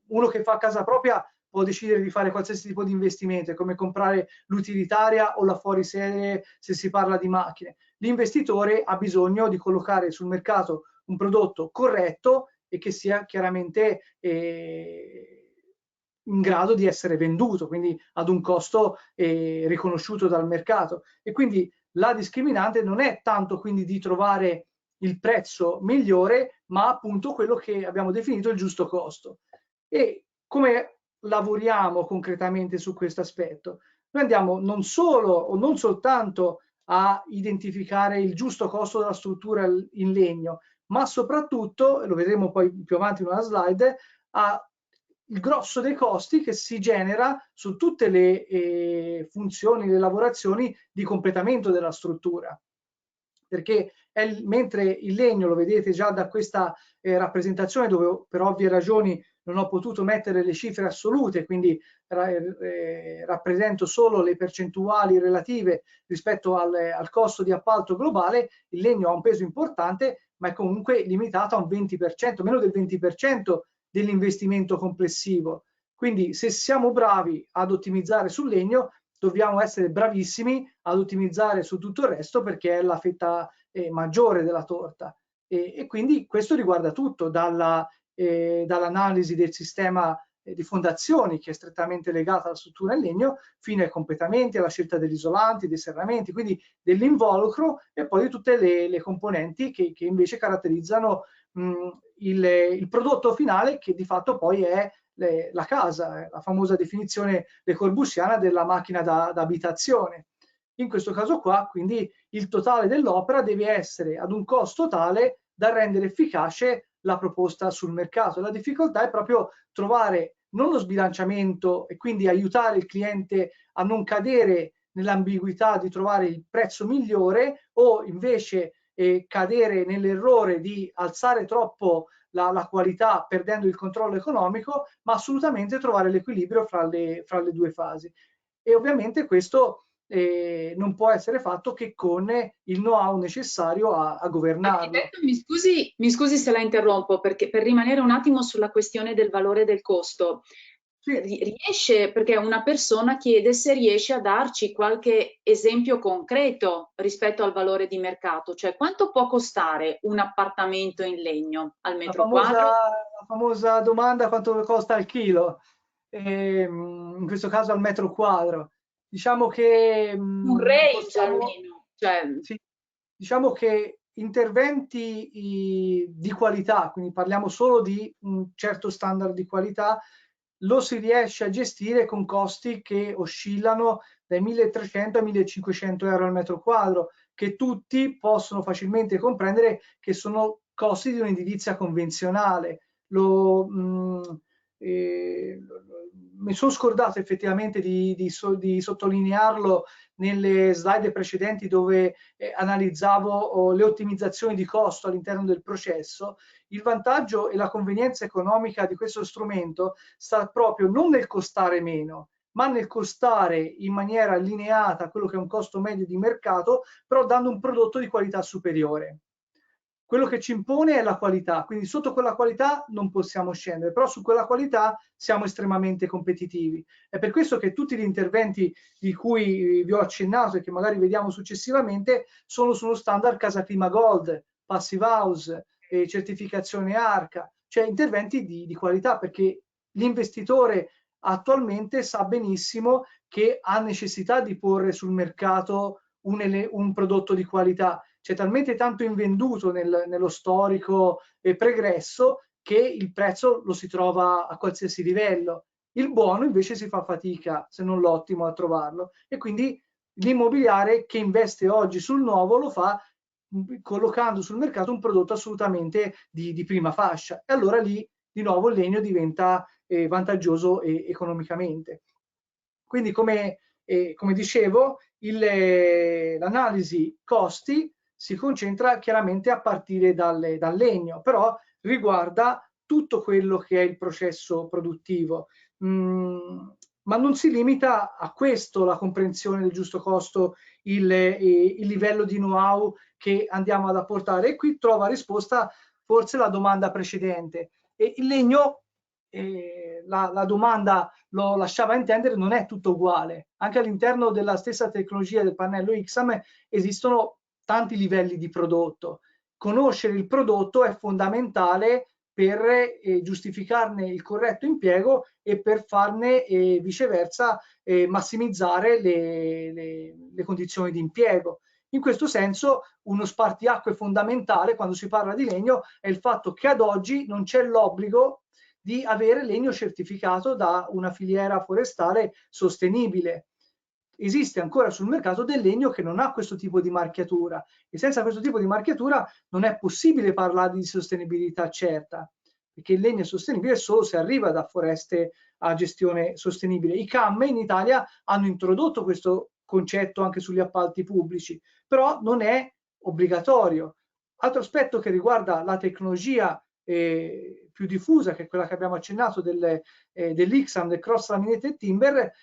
uno che fa casa propria può decidere di fare qualsiasi tipo di investimento, come comprare l'utilitaria o la fuoriserie se si parla di macchine. L'investitore ha bisogno di collocare sul mercato un prodotto corretto e che sia chiaramente in grado di essere venduto, quindi ad un costo riconosciuto dal mercato. E quindi la discriminante non è tanto quindi di trovare il prezzo migliore, ma appunto quello che abbiamo definito il giusto costo. E come lavoriamo concretamente su questo aspetto? Noi andiamo non solo o non soltanto a identificare il giusto costo della struttura in legno, ma soprattutto, e lo vedremo poi più avanti in una slide, il grosso dei costi che si genera su tutte le funzioni, le lavorazioni di completamento della struttura. Perché mentre il legno, lo vedete già da questa rappresentazione, dove per ovvie ragioni non ho potuto mettere le cifre assolute, quindi rappresento solo le percentuali relative rispetto al costo di appalto globale, il legno ha un peso importante, ma è comunque limitato a un 20%, meno del 20% dell'investimento complessivo. Quindi se siamo bravi ad ottimizzare sul legno, dobbiamo essere bravissimi ad ottimizzare su tutto il resto perché è la fetta maggiore della torta. E quindi questo riguarda tutto, dall'analisi del sistema di fondazioni, che è strettamente legata alla struttura in legno, fino ai completamenti, alla scelta degli isolanti, dei serramenti, quindi dell'involucro e poi di tutte le componenti che invece caratterizzano il prodotto finale, che di fatto poi è la casa, la famosa definizione Le Corbusiana della macchina da abitazione. In questo caso qua, quindi, il totale dell'opera deve essere ad un costo tale da rendere efficace la proposta sul mercato. La difficoltà è proprio trovare non lo sbilanciamento e quindi aiutare il cliente a non cadere nell'ambiguità di trovare il prezzo migliore o invece cadere nell'errore di alzare troppo la qualità perdendo il controllo economico, ma assolutamente trovare l'equilibrio fra le due fasi. E ovviamente questo non può essere fatto che con il know-how necessario a governarlo. Architetto, mi scusi se la interrompo, perché per rimanere un attimo sulla questione del valore del costo, Sì, riesce, perché una persona chiede se riesce a darci qualche esempio concreto rispetto al valore di mercato, cioè quanto può costare un appartamento in legno al la metro famosa, quadro? la famosa domanda quanto costa il chilo, in questo caso al metro quadro. Diciamo che Un range possiamo, almeno, cioè sì, diciamo che interventi di qualità, quindi parliamo solo di un certo standard di qualità, lo si riesce a gestire con costi che oscillano dai 1300 ai 1500 euro al metro quadro, che tutti possono facilmente comprendere che sono costi di un'edilizia convenzionale. Mi sono scordato effettivamente di sottolinearlo nelle slide precedenti dove analizzavo le ottimizzazioni di costo all'interno del processo. Il vantaggio e la convenienza economica di questo strumento sta proprio non nel costare meno, ma nel costare in maniera allineata a quello che è un costo medio di mercato, però dando un prodotto di qualità superiore. Quello che ci impone è la qualità, quindi sotto quella qualità non possiamo scendere, però su quella qualità siamo estremamente competitivi. È per questo che tutti gli interventi di cui vi ho accennato e che magari vediamo successivamente sono sullo standard Casa Clima Gold, Passive House, certificazione ARCA, cioè interventi di qualità, perché l'investitore attualmente sa benissimo che ha necessità di porre sul mercato un prodotto di qualità. C'è talmente tanto invenduto nello storico pregresso che il prezzo lo si trova a qualsiasi livello. Il buono invece si fa fatica, se non l'ottimo, a trovarlo. E quindi l'immobiliare che investe oggi sul nuovo lo fa collocando sul mercato un prodotto assolutamente di prima fascia. E allora lì di nuovo il legno diventa vantaggioso economicamente. Quindi come dicevo, l'analisi costi si concentra chiaramente a partire dal legno, però riguarda tutto quello che è il processo produttivo. Ma non si limita a questo la comprensione del giusto costo, il livello di know-how che andiamo ad apportare. E qui trova risposta forse la domanda precedente. E il legno, la domanda lo lasciava intendere, non è tutto uguale. Anche all'interno della stessa tecnologia del pannello XAM esistono tanti livelli di prodotto. Conoscere il prodotto è fondamentale per giustificarne il corretto impiego e per farne viceversa massimizzare le condizioni di impiego. In questo senso uno spartiacque fondamentale quando si parla di legno è il fatto che ad oggi non c'è l'obbligo di avere legno certificato da una filiera forestale sostenibile. Esiste ancora sul mercato del legno che non ha questo tipo di marchiatura e senza questo tipo di marchiatura non è possibile parlare di sostenibilità certa, perché il legno è sostenibile solo se arriva da foreste a gestione sostenibile. I CAM in Italia hanno introdotto questo concetto anche sugli appalti pubblici, però non è obbligatorio. Altro aspetto che riguarda la tecnologia più diffusa, che è quella che abbiamo accennato dell'Ixam, del Cross Laminated Timber,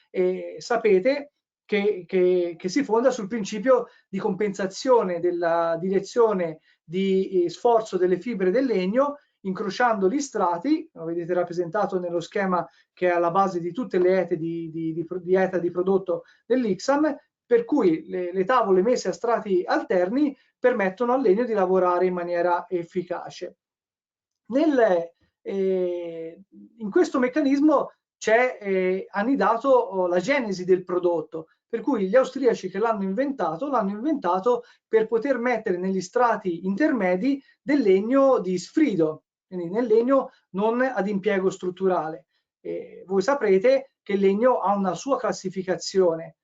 sapete che si fonda sul principio di compensazione della direzione di sforzo delle fibre del legno, incrociando gli strati, lo vedete rappresentato nello schema che è alla base di tutte le ete di ETA di prodotto dell'Ixam, per cui le tavole messe a strati alterni permettono al legno di lavorare in maniera efficace. In questo meccanismo c'è annidato la genesi del prodotto, per cui gli austriaci che l'hanno inventato per poter mettere negli strati intermedi del legno di sfrido, quindi nel legno non ad impiego strutturale. Voi saprete che il legno ha una sua classificazione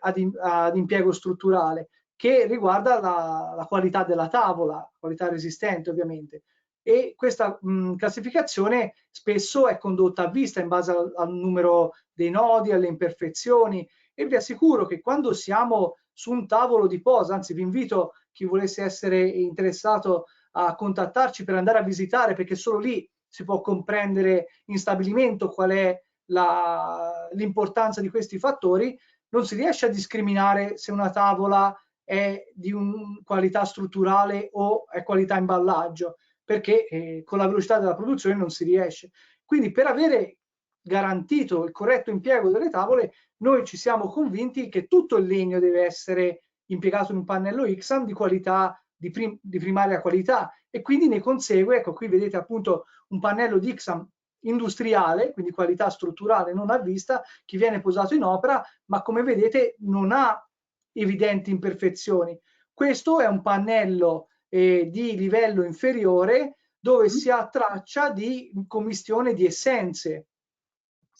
ad impiego strutturale che riguarda la qualità della tavola, qualità resistente ovviamente. E questa classificazione spesso è condotta a vista in base al numero dei nodi, alle imperfezioni, e vi assicuro che quando siamo su un tavolo di posa, anzi vi invito chi volesse essere interessato a contattarci per andare a visitare, perché solo lì si può comprendere in stabilimento qual è l'importanza di questi fattori. non si riesce a discriminare se una tavola è di qualità strutturale o è qualità imballaggio, perché con la velocità della produzione non si riesce. Quindi per avere garantito il corretto impiego delle tavole, noi ci siamo convinti che tutto il legno deve essere impiegato in un pannello Ixam di qualità, di primaria qualità, e quindi ne consegue, ecco qui vedete appunto un pannello di Ixam industriale, quindi qualità strutturale non a vista, che viene posato in opera, ma come vedete non ha evidenti imperfezioni. Questo è un pannello di livello inferiore dove si ha traccia di commistione di essenze.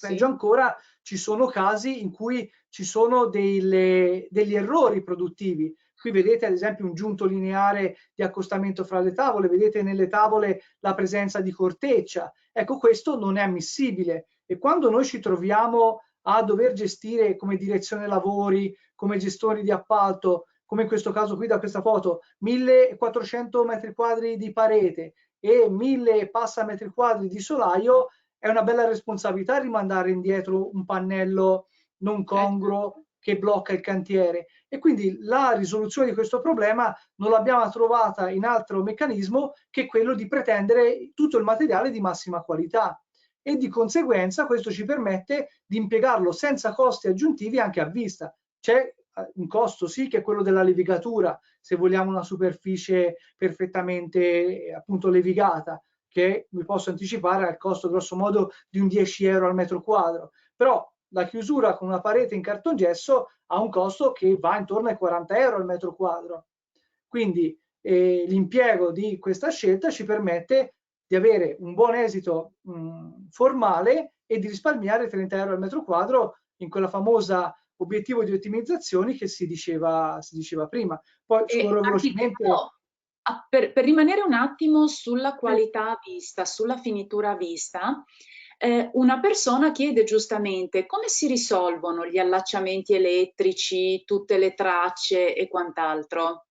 Peggio ancora, ci sono casi in cui ci sono degli errori produttivi. Qui vedete ad esempio un giunto lineare di accostamento fra le tavole, vedete nelle tavole la presenza di corteccia. Ecco, questo non è ammissibile, e quando noi ci troviamo a dover gestire come direzione lavori, come gestori di appalto, come in questo caso qui da questa foto, 1400 metri quadri di parete e 1000 passa metri quadri di solaio, è una bella responsabilità rimandare indietro un pannello non congruo che blocca il cantiere, e quindi la risoluzione di questo problema non l'abbiamo trovata in altro meccanismo che quello di pretendere tutto il materiale di massima qualità, e di conseguenza questo ci permette di impiegarlo senza costi aggiuntivi anche a vista. C'è un costo sì, che è quello della levigatura, se vogliamo una superficie perfettamente appunto levigata, che vi posso anticipare al costo grosso modo di un 10 euro al metro quadro, però la chiusura con una parete in cartongesso ha un costo che va intorno ai 40 euro al metro quadro. Quindi l'impiego di questa scelta ci permette di avere un buon esito formale e di risparmiare 30 euro al metro quadro in quella famosa obiettivo di ottimizzazioni che si diceva prima. Poi scorro velocemente. Per rimanere un attimo sulla qualità vista, sulla finitura vista, una persona chiede giustamente come si risolvono gli allacciamenti elettrici, tutte le tracce e quant'altro.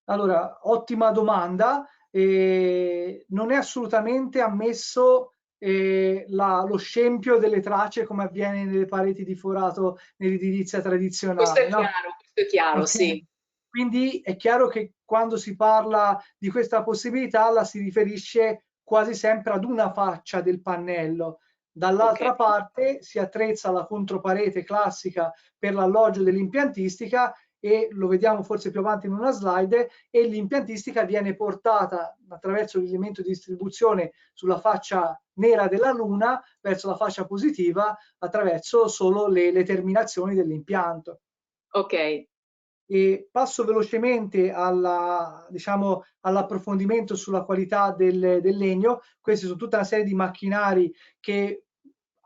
Allora, ottima domanda. Non è assolutamente ammesso lo scempio delle tracce come avviene nelle pareti di forato nell'edilizia tradizionale, no? Questo è chiaro, Okay. sì. Quindi è chiaro che quando si parla di questa possibilità la si riferisce quasi sempre ad una faccia del pannello. Ok. Dall'altra parte si attrezza la controparete classica per l'alloggio dell'impiantistica, e lo vediamo forse più avanti in una slide, e l'impiantistica viene portata attraverso l'elemento di distribuzione sulla faccia nera della luna verso la fascia positiva attraverso solo le terminazioni dell'impianto. Ok. E passo velocemente diciamo, all'approfondimento sulla qualità del legno. Questi sono tutta una serie di macchinari che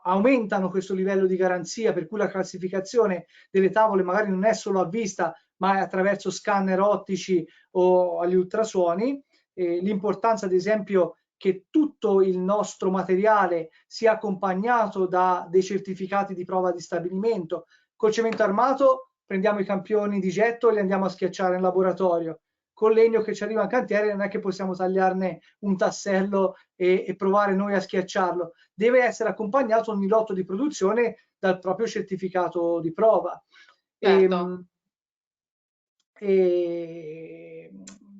aumentano questo livello di garanzia, per cui la classificazione delle tavole magari non è solo a vista, ma è attraverso scanner ottici o agli ultrasuoni. L'importanza, ad esempio, che tutto il nostro materiale sia accompagnato da dei certificati di prova di stabilimento. Col cemento armato prendiamo i campioni di getto e li andiamo a schiacciare in laboratorio. Col legno che ci arriva in cantiere non è che possiamo tagliarne un tassello e provare noi a schiacciarlo. Deve essere accompagnato ogni lotto di produzione dal proprio certificato di prova. Certo. E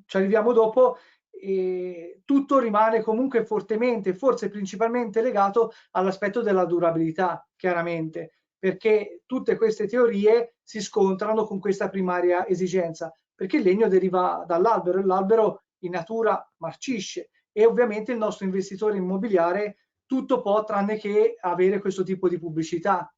ci arriviamo dopo. E tutto rimane comunque fortemente, forse principalmente legato all'aspetto della durabilità, chiaramente, perché tutte queste teorie si scontrano con questa primaria esigenza, perché il legno deriva dall'albero e l'albero in natura marcisce, e ovviamente il nostro investitore immobiliare tutto può tranne che avere questo tipo di pubblicità.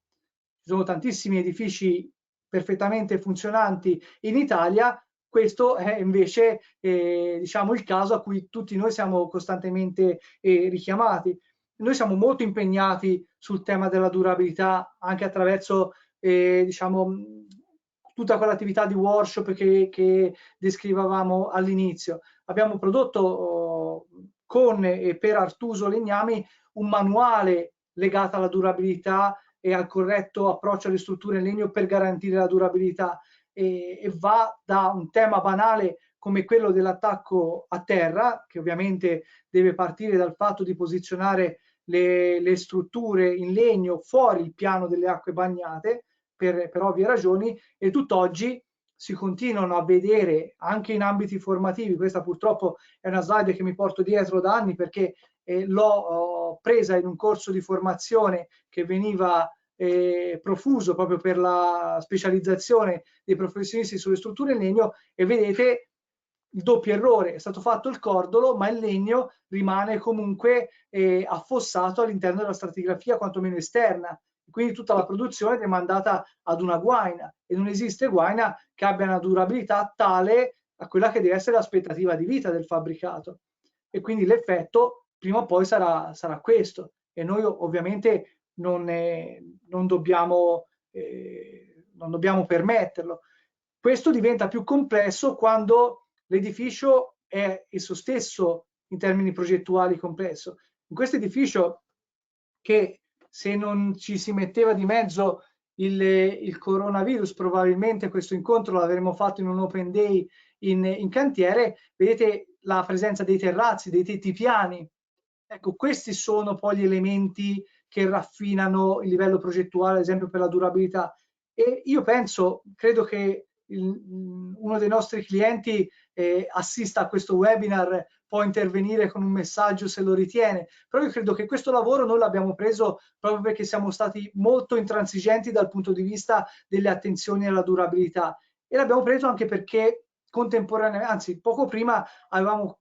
Ci sono tantissimi edifici perfettamente funzionanti in Italia, questo è invece diciamo il caso a cui tutti noi siamo costantemente richiamati. Noi siamo molto impegnati sul tema della durabilità anche attraverso diciamo, tutta quell'attività di workshop che descrivevamo all'inizio. Abbiamo prodotto con e per Artuso Legnami un manuale legato alla durabilità e al corretto approccio alle strutture in legno per garantire la durabilità, e va da un tema banale come quello dell'attacco a terra, che ovviamente deve partire dal fatto di posizionare le strutture in legno fuori il piano delle acque bagnate, per ovvie ragioni, e tutt'oggi si continuano a vedere anche in ambiti formativi. Questa purtroppo è una slide che mi porto dietro da anni, perché l'ho presa in un corso di formazione che veniva profuso proprio per la specializzazione dei professionisti sulle strutture in legno, e vedete il doppio errore: è stato fatto il cordolo, ma il legno rimane comunque affossato all'interno della stratigrafia, quantomeno esterna. Quindi tutta la produzione è demandata ad una guaina, e non esiste guaina che abbia una durabilità tale a quella che deve essere l'aspettativa di vita del fabbricato, e quindi l'effetto prima o poi sarà questo, e noi ovviamente non dobbiamo permetterlo. Questo diventa più complesso quando l'edificio è esso stesso in termini progettuali complesso. In questo edificio, che se non ci si metteva di mezzo il coronavirus, probabilmente questo incontro l'avremmo fatto in un open day in cantiere, vedete la presenza dei terrazzi, dei tetti piani. Ecco, questi sono poi gli elementi che raffinano il livello progettuale, ad esempio per la durabilità. E io credo che uno dei nostri clienti assista a questo webinar, può intervenire con un messaggio se lo ritiene, però io credo che questo lavoro noi l'abbiamo preso proprio perché siamo stati molto intransigenti dal punto di vista delle attenzioni alla durabilità, e l'abbiamo preso anche perché contemporaneamente, anzi poco prima, avevamo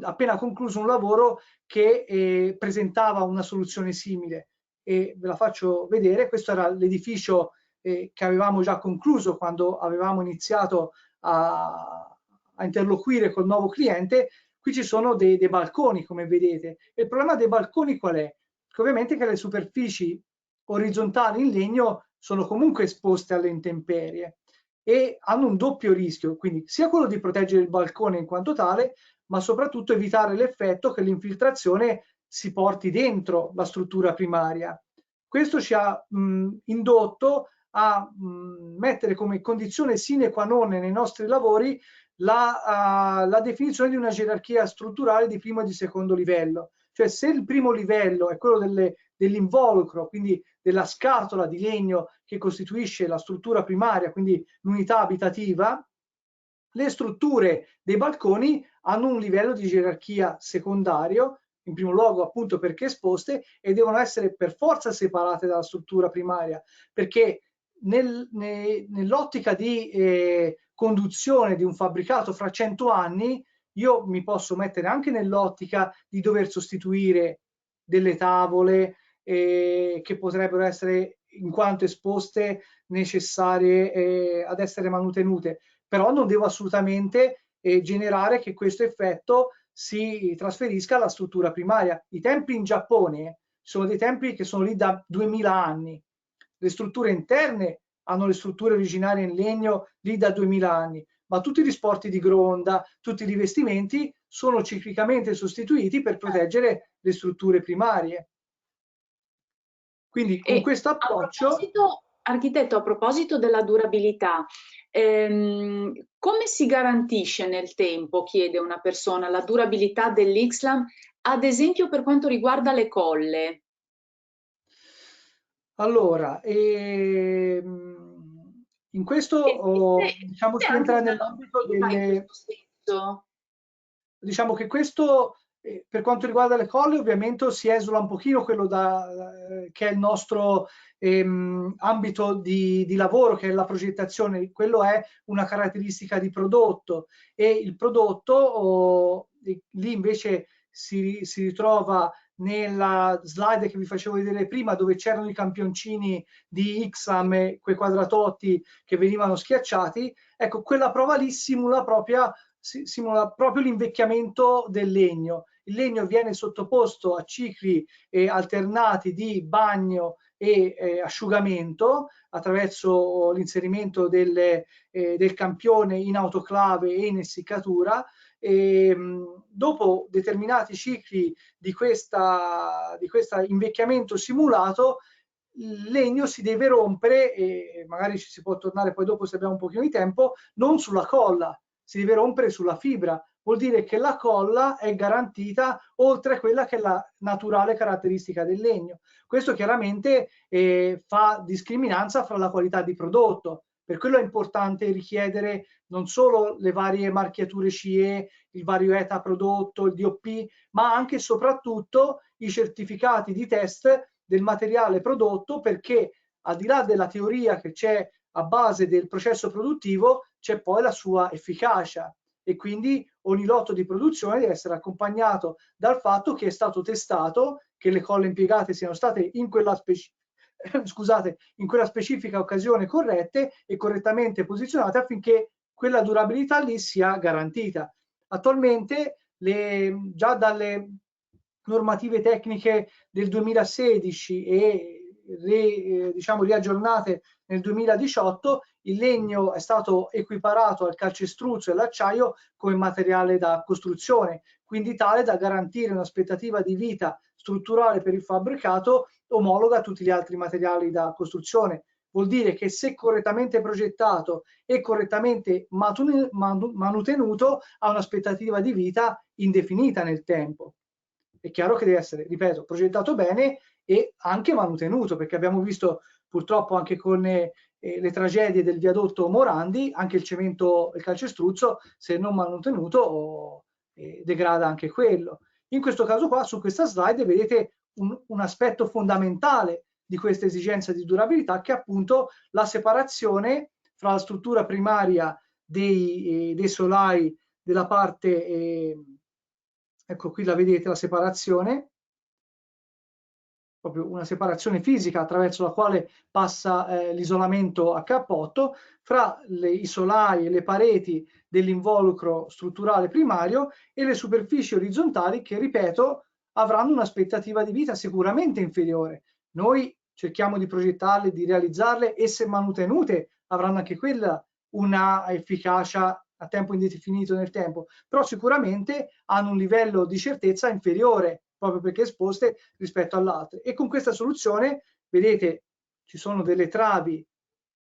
appena concluso un lavoro che presentava una soluzione simile, e ve la faccio vedere. Questo era l'edificio che avevamo già concluso quando avevamo iniziato a interloquire col nuovo cliente. Qui ci sono dei balconi, come vedete. E il problema dei balconi qual è? Che ovviamente che le superfici orizzontali in legno sono comunque esposte alle intemperie e hanno un doppio rischio, quindi sia quello di proteggere il balcone in quanto tale, ma soprattutto evitare l'effetto che l'infiltrazione si porti dentro la struttura primaria. Questo ci ha indotto a mettere come condizione sine qua non nei nostri lavori la definizione di una gerarchia strutturale di primo e di secondo livello. Cioè, se il primo livello è quello dell'involucro, quindi della scatola di legno che costituisce la struttura primaria, quindi l'unità abitativa, le strutture dei balconi hanno un livello di gerarchia secondario, in primo luogo appunto perché esposte, e devono essere per forza separate dalla struttura primaria, perché nell'ottica di conduzione di un fabbricato fra 100 anni, io mi posso mettere anche nell'ottica di dover sostituire delle tavole che potrebbero essere, in quanto esposte, necessarie ad essere manutenute, però non devo assolutamente generare che questo effetto si trasferisca alla struttura primaria. I templi in Giappone sono dei templi che sono lì da 2000 anni. Le strutture interne hanno le strutture originarie in legno lì da 2000 anni, ma tutti gli sporti di gronda, tutti i rivestimenti sono ciclicamente sostituiti per proteggere le strutture primarie. Quindi con questo approccio... Architetto, a proposito della durabilità, come si garantisce nel tempo, chiede una persona, la durabilità dell'Ixlam, ad esempio per quanto riguarda le colle? Allora, in questo diciamo si entra nell'ambito delle... Diciamo che questo, per quanto riguarda le colle, ovviamente si esula un pochino quello che è il nostro ambito di lavoro, che è la progettazione. Quello è una caratteristica di prodotto, e il prodotto lì invece si ritrova nella slide che vi facevo vedere prima, dove c'erano i campioncini di Ixam e quei quadratotti che venivano schiacciati. Ecco, quella prova lì simula proprio l'invecchiamento del legno. Il legno viene sottoposto a cicli alternati di bagno e asciugamento attraverso l'inserimento del campione in autoclave e in essiccatura. Dopo determinati cicli di questo invecchiamento simulato, il legno si deve rompere, e magari ci si può tornare poi dopo se abbiamo un pochino di tempo, non sulla colla, si deve rompere sulla fibra, vuol dire che la colla è garantita oltre a quella che è la naturale caratteristica del legno. Questo chiaramente fa discriminanza fra la qualità di prodotto. Per quello è importante richiedere non solo le varie marchiature CE, il vario ETA prodotto, il DOP, ma anche e soprattutto i certificati di test del materiale prodotto, perché al di là della teoria che c'è a base del processo produttivo, c'è poi la sua efficacia, e quindi ogni lotto di produzione deve essere accompagnato dal fatto che è stato testato, che le colle impiegate siano state in quella in quella specifica occasione corrette e correttamente posizionate, affinché quella durabilità lì sia garantita. Attualmente già dalle normative tecniche del 2016 e diciamo riaggiornate nel 2018, il legno è stato equiparato al calcestruzzo e all'acciaio come materiale da costruzione, quindi tale da garantire un'aspettativa di vita strutturale per il fabbricato omologa a tutti gli altri materiali da costruzione. Vuol dire che se correttamente progettato e correttamente manutenuto ha un'aspettativa di vita indefinita nel tempo. È chiaro che deve essere, ripeto, progettato bene e anche manutenuto, perché abbiamo visto purtroppo anche con le tragedie del viadotto Morandi, anche il cemento, il calcestruzzo, se non manutenuto, degrada anche quello. In questo caso qua, su questa slide, vedete un aspetto fondamentale di questa esigenza di durabilità, che è appunto la separazione fra la struttura primaria dei solai della parte, ecco qui la vedete la separazione, proprio una separazione fisica attraverso la quale passa l'isolamento a cappotto fra i solai e le pareti dell'involucro strutturale primario e le superfici orizzontali che, ripeto, avranno un'aspettativa di vita sicuramente inferiore. Noi cerchiamo di progettarle, di realizzarle, e se mantenute avranno anche quella una efficacia a tempo indefinito nel tempo, però sicuramente hanno un livello di certezza inferiore, proprio perché esposte rispetto all'altro. E con questa soluzione, vedete, ci sono delle travi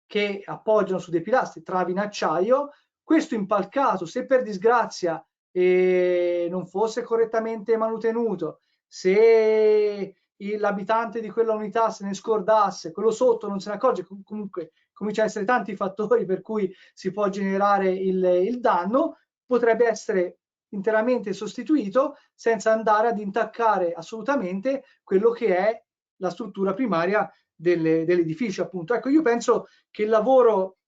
che appoggiano su dei pilastri, travi in acciaio. Questo impalcato, se per disgrazia non fosse correttamente manutenuto, se l'abitante di quella unità se ne scordasse, quello sotto non se ne accorge, comunque comincia a essere tanti i fattori per cui si può generare il danno, potrebbe essere interamente sostituito senza andare ad intaccare assolutamente quello che è la struttura primaria dell'edificio, appunto. Ecco, io penso che il lavoro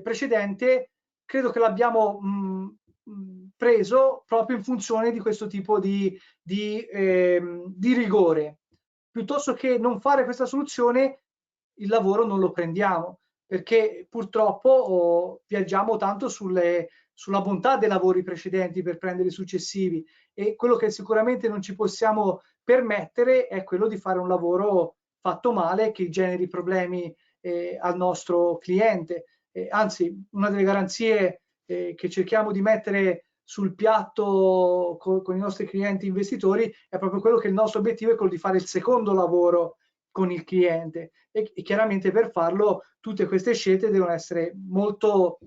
precedente credo che l'abbiamo preso proprio in funzione di questo tipo di rigore. Piuttosto che non fare questa soluzione, il lavoro non lo prendiamo, perché purtroppo viaggiamo tanto sulla bontà dei lavori precedenti per prendere i successivi, e quello che sicuramente non ci possiamo permettere è quello di fare un lavoro fatto male che generi problemi al nostro cliente. Anzi, una delle garanzie che cerchiamo di mettere sul piatto con i nostri clienti investitori è proprio quello che il nostro obiettivo è quello di fare il secondo lavoro con il cliente, e chiaramente per farlo tutte queste scelte devono essere molto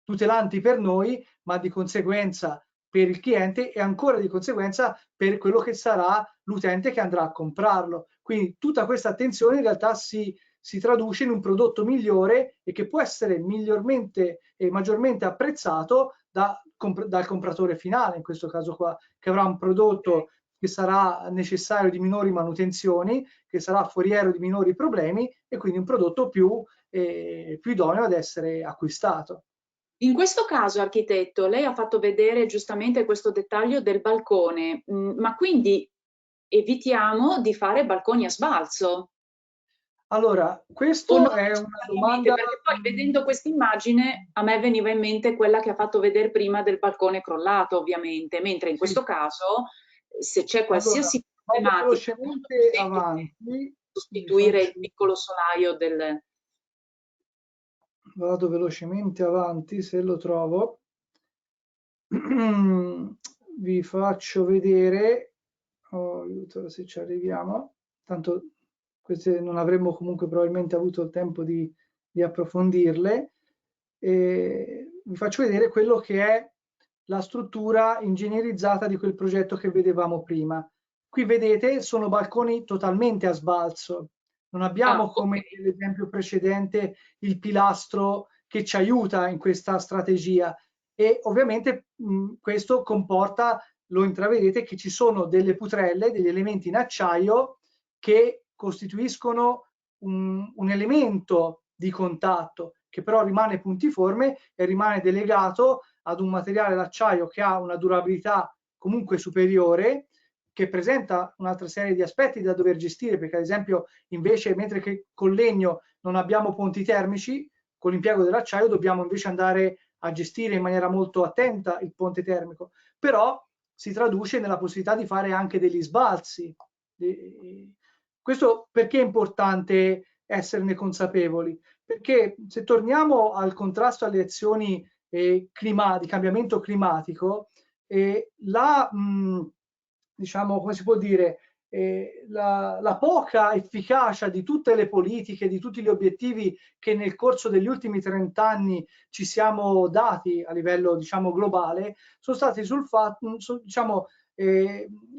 tutelanti per noi, ma di conseguenza per il cliente, e ancora di conseguenza per quello che sarà l'utente che andrà a comprarlo. Quindi tutta questa attenzione in realtà si traduce in un prodotto migliore e che può essere migliormente e maggiormente apprezzato dal compratore finale, in questo caso qua, che avrà un prodotto che sarà necessario di minori manutenzioni, che sarà foriero di minori problemi, e quindi un prodotto più idoneo ad essere acquistato. In questo caso, architetto, lei ha fatto vedere giustamente questo dettaglio del balcone, ma quindi evitiamo di fare balconi a sbalzo? Allora, O questo non è una necessariamente, domanda. perché poi vedendo questa immagine a me veniva in mente quella che ha fatto vedere prima del balcone crollato, ovviamente, mentre in Sì. questo caso, se c'è Allora, qualsiasi vado problematica, è molto più velocemente semplice avanti, vi sostituire il faccio, piccolo solaio del... vado velocemente avanti se lo trovo. Vi faccio vedere, oh, aiuto se ci arriviamo, tanto queste non avremmo comunque probabilmente avuto il tempo di approfondirle. Vi faccio vedere quello che è la struttura ingegnerizzata di quel progetto che vedevamo prima. Qui vedete sono balconi totalmente a sbalzo. Non abbiamo, come Ok. nell'esempio precedente, il pilastro che ci aiuta in questa strategia, e ovviamente questo comporta, lo intravedete, che ci sono delle putrelle, degli elementi in acciaio che costituiscono un elemento di contatto che però rimane puntiforme e rimane delegato ad un materiale d'acciaio che ha una durabilità comunque superiore, che presenta un'altra serie di aspetti da dover gestire, perché ad esempio invece, mentre che con legno non abbiamo ponti termici, con l'impiego dell'acciaio dobbiamo invece andare a gestire in maniera molto attenta il ponte termico, però si traduce nella possibilità di fare anche degli sbalzi. Questo perché è importante esserne consapevoli? Perché se torniamo al contrasto alle azioni di cambiamento climatico, diciamo, come si può dire, la poca efficacia di tutte le politiche, di tutti gli obiettivi che nel corso degli ultimi 30 anni ci siamo dati a livello, diciamo, globale, sono stati sul fatto, diciamo,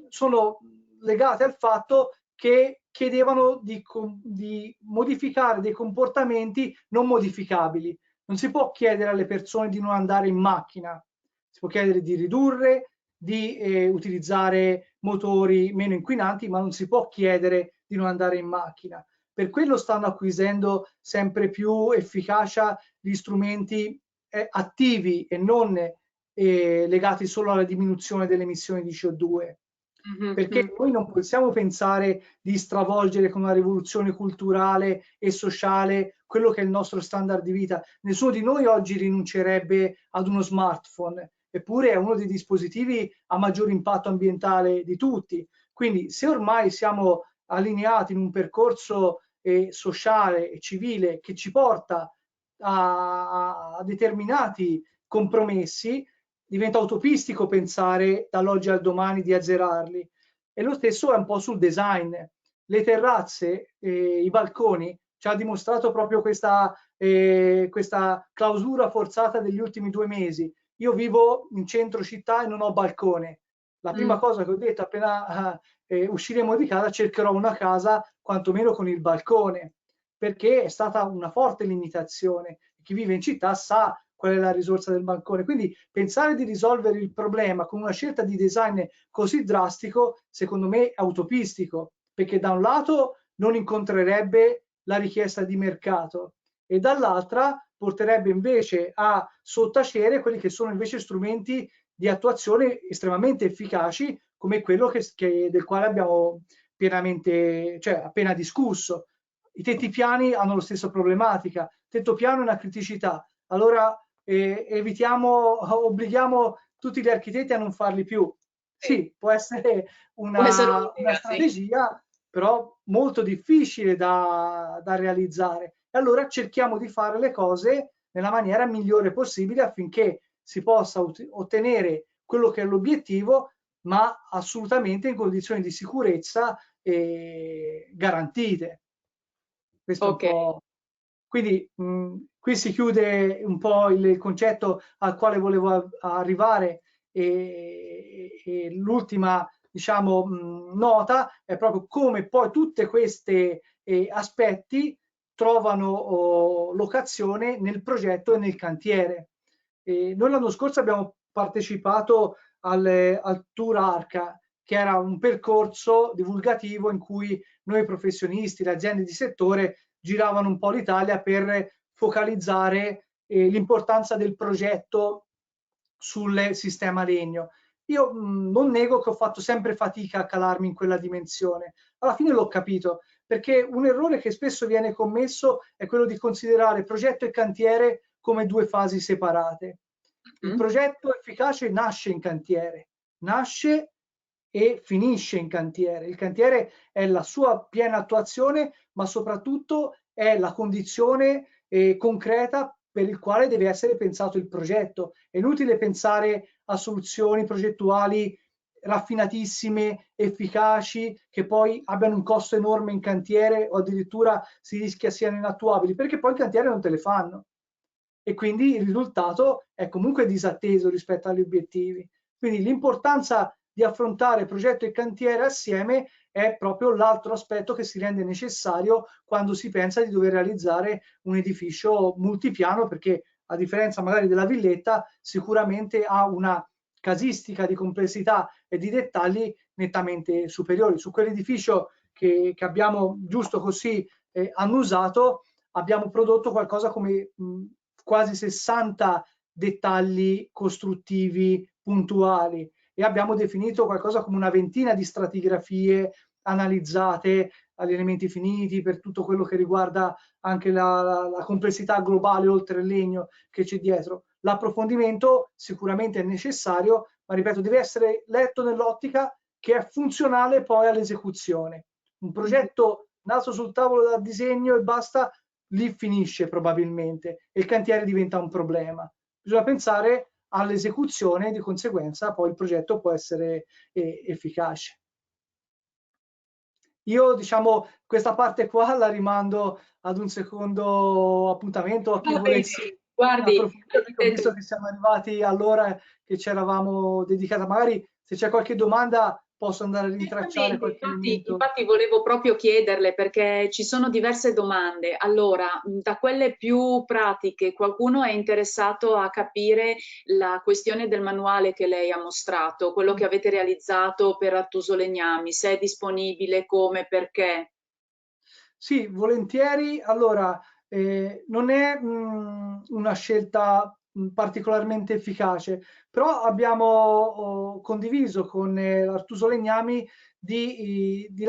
sono legate al fatto che chiedevano di modificare dei comportamenti non modificabili. Non si può chiedere alle persone di non andare in macchina, si può chiedere di ridurre, di utilizzare motori meno inquinanti, ma non si può chiedere di non andare in macchina. Per quello stanno acquisendo sempre più efficacia gli strumenti attivi e non legati solo alla diminuzione delle emissioni di CO2. Perché Mhm. noi non possiamo pensare di stravolgere con una rivoluzione culturale e sociale quello che è il nostro standard di vita. Nessuno di noi oggi rinuncerebbe ad uno smartphone, eppure è uno dei dispositivi a maggior impatto ambientale di tutti. Quindi se ormai siamo allineati in un percorso sociale e civile che ci porta a determinati compromessi, diventa utopistico pensare dall'oggi al domani di azzerarli. E lo stesso è un po' sul design. Le terrazze, i balconi, ci ha dimostrato proprio questa clausura forzata degli ultimi 2 mesi. Io vivo in centro città e non ho balcone. La prima Mm. cosa che ho detto appena usciremo di casa, cercherò una casa quantomeno con il balcone, perché è stata una forte limitazione. Chi vive in città sa qual è la risorsa del balcone. Quindi pensare di risolvere il problema con una scelta di design così drastico, secondo me è utopistico, perché da un lato non incontrerebbe la richiesta di mercato e dall'altra porterebbe invece a sottacere quelli che sono invece strumenti di attuazione estremamente efficaci, come quello del quale abbiamo appena discusso. I tetti piani hanno la stessa problematica. Tetto piano è una criticità. Allora obblighiamo tutti gli architetti a non farli più. Sì, Sì, può essere può essere una un'idea, sì. strategia, però molto difficile da realizzare. E allora cerchiamo di fare le cose nella maniera migliore possibile affinché si possa ottenere quello che è l'obiettivo, ma assolutamente in condizioni di sicurezza garantite. Questo è un Ok. po'. Quindi qui si chiude un po' il concetto al quale volevo arrivare, e l'ultima, diciamo, nota è proprio come poi tutte queste aspetti trovano locazione nel progetto e nel cantiere. Noi l'anno scorso abbiamo partecipato al Tour Arca, che era un percorso divulgativo in cui noi professionisti, le aziende di settore giravano un po' l'Italia per focalizzare l'importanza del progetto sul sistema legno. Io non nego che ho fatto sempre fatica a calarmi in quella dimensione. Alla fine l'ho capito, perché un errore che spesso viene commesso è quello di considerare progetto e cantiere come due fasi separate. Il Mhm. progetto efficace nasce in cantiere, nasce e finisce in cantiere. Il cantiere è la sua piena attuazione, ma soprattutto è la condizione concreta per il quale deve essere pensato il progetto. È inutile pensare a soluzioni progettuali raffinatissime, efficaci, che poi abbiano un costo enorme in cantiere o addirittura si rischia siano inattuabili, perché poi il cantiere non te le fanno. e quindi il risultato è comunque disatteso rispetto agli obiettivi. Quindi l'importanza di affrontare progetto e cantiere assieme è proprio l'altro aspetto che si rende necessario quando si pensa di dover realizzare un edificio multipiano, perché a differenza magari della villetta sicuramente ha una casistica di complessità e di dettagli nettamente superiori. Su quell'edificio che abbiamo giusto così annusato abbiamo prodotto qualcosa come quasi 60 dettagli costruttivi puntuali e abbiamo definito qualcosa come una ventina di stratigrafie analizzate agli elementi finiti per tutto quello che riguarda anche la complessità globale oltre il legno che c'è dietro. L'approfondimento sicuramente è necessario, ma ripeto, deve essere letto nell'ottica che è funzionale poi all'esecuzione. Un progetto nato sul tavolo da disegno e basta, lì finisce probabilmente e il cantiere diventa un problema. Bisogna pensare all'esecuzione e di conseguenza poi il progetto può essere efficace. Io diciamo questa parte qua la rimando ad un secondo appuntamento a chi Va bene, volesse guardi, approfondire, perché ho visto che siamo arrivati all'ora che ci eravamo dedicata. Magari se c'è qualche domanda posso andare a rintracciare certamente, qualche infatti, elemento. infatti volevo proprio chiederle perché ci sono diverse domande. Allora, da quelle più pratiche, qualcuno è interessato a capire la questione del manuale che lei ha mostrato, quello che avete realizzato per Artuso Legnami, se è disponibile, come, perché. Sì, volentieri. Allora, non è una scelta particolarmente efficace, però abbiamo condiviso con l'Artuso Legnami di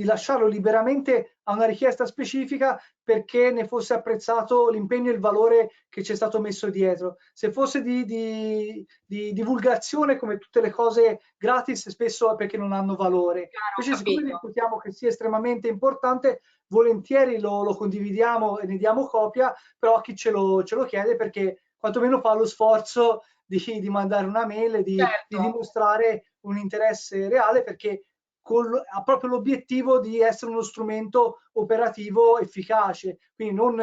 lasciarlo liberamente a una richiesta specifica perché ne fosse apprezzato l'impegno e il valore che c'è stato messo dietro. Se fosse di divulgazione, come tutte le cose gratis, spesso è perché non hanno valore. Chiaro, ho Invece, siccome capito. reputiamo che sia estremamente importante, volentieri lo condividiamo e ne diamo copia, però a chi ce lo chiede perché quantomeno fa lo sforzo di mandare una mail e di Certo. dimostrare un interesse reale perché ha proprio l'obiettivo di essere uno strumento operativo efficace, quindi non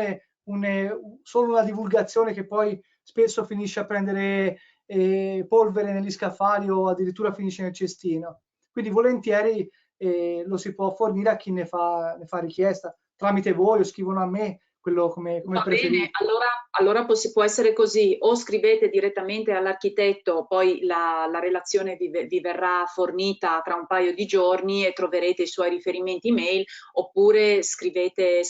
solo una divulgazione che poi spesso finisce a prendere polvere negli scaffali o addirittura finisce nel cestino. Quindi volentieri lo si può fornire a chi ne fa richiesta, tramite voi o scrivono a me, quello come Va bene, preferite. allora può essere così, o scrivete direttamente all'architetto, poi la relazione vi verrà fornita tra un paio di giorni e troverete i suoi riferimenti email, oppure scrivete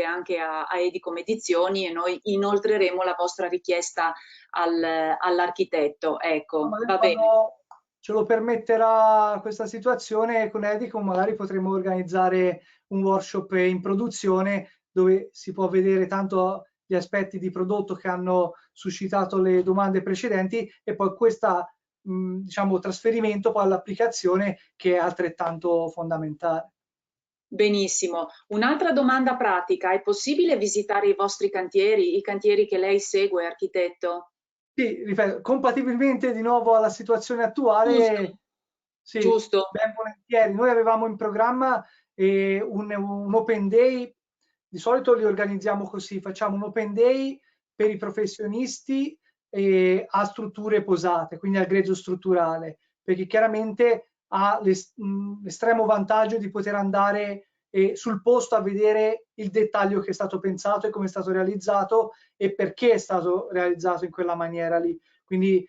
anche a Edicom Edizioni e noi inoltreremo la vostra richiesta all'architetto. Ecco, Magari va bene. quando ce lo permetterà questa situazione con Edicom, magari potremo organizzare un workshop in produzione dove si può vedere tanto gli aspetti di prodotto che hanno suscitato le domande precedenti e poi questo diciamo, trasferimento poi all'applicazione che è altrettanto fondamentale. Benissimo. Un'altra domanda pratica, è possibile visitare i vostri cantieri, i cantieri che lei segue, architetto? Sì, ripeto, compatibilmente di nuovo alla situazione Giusto, attuale, sì, giusto. ben volentieri. Noi avevamo in programma un open day, di solito li organizziamo così, facciamo un open day per i professionisti a strutture posate, quindi al grezzo strutturale, perché chiaramente ha l'estremo vantaggio di poter andare sul posto a vedere il dettaglio che è stato pensato e come è stato realizzato e perché è stato realizzato in quella maniera lì. Quindi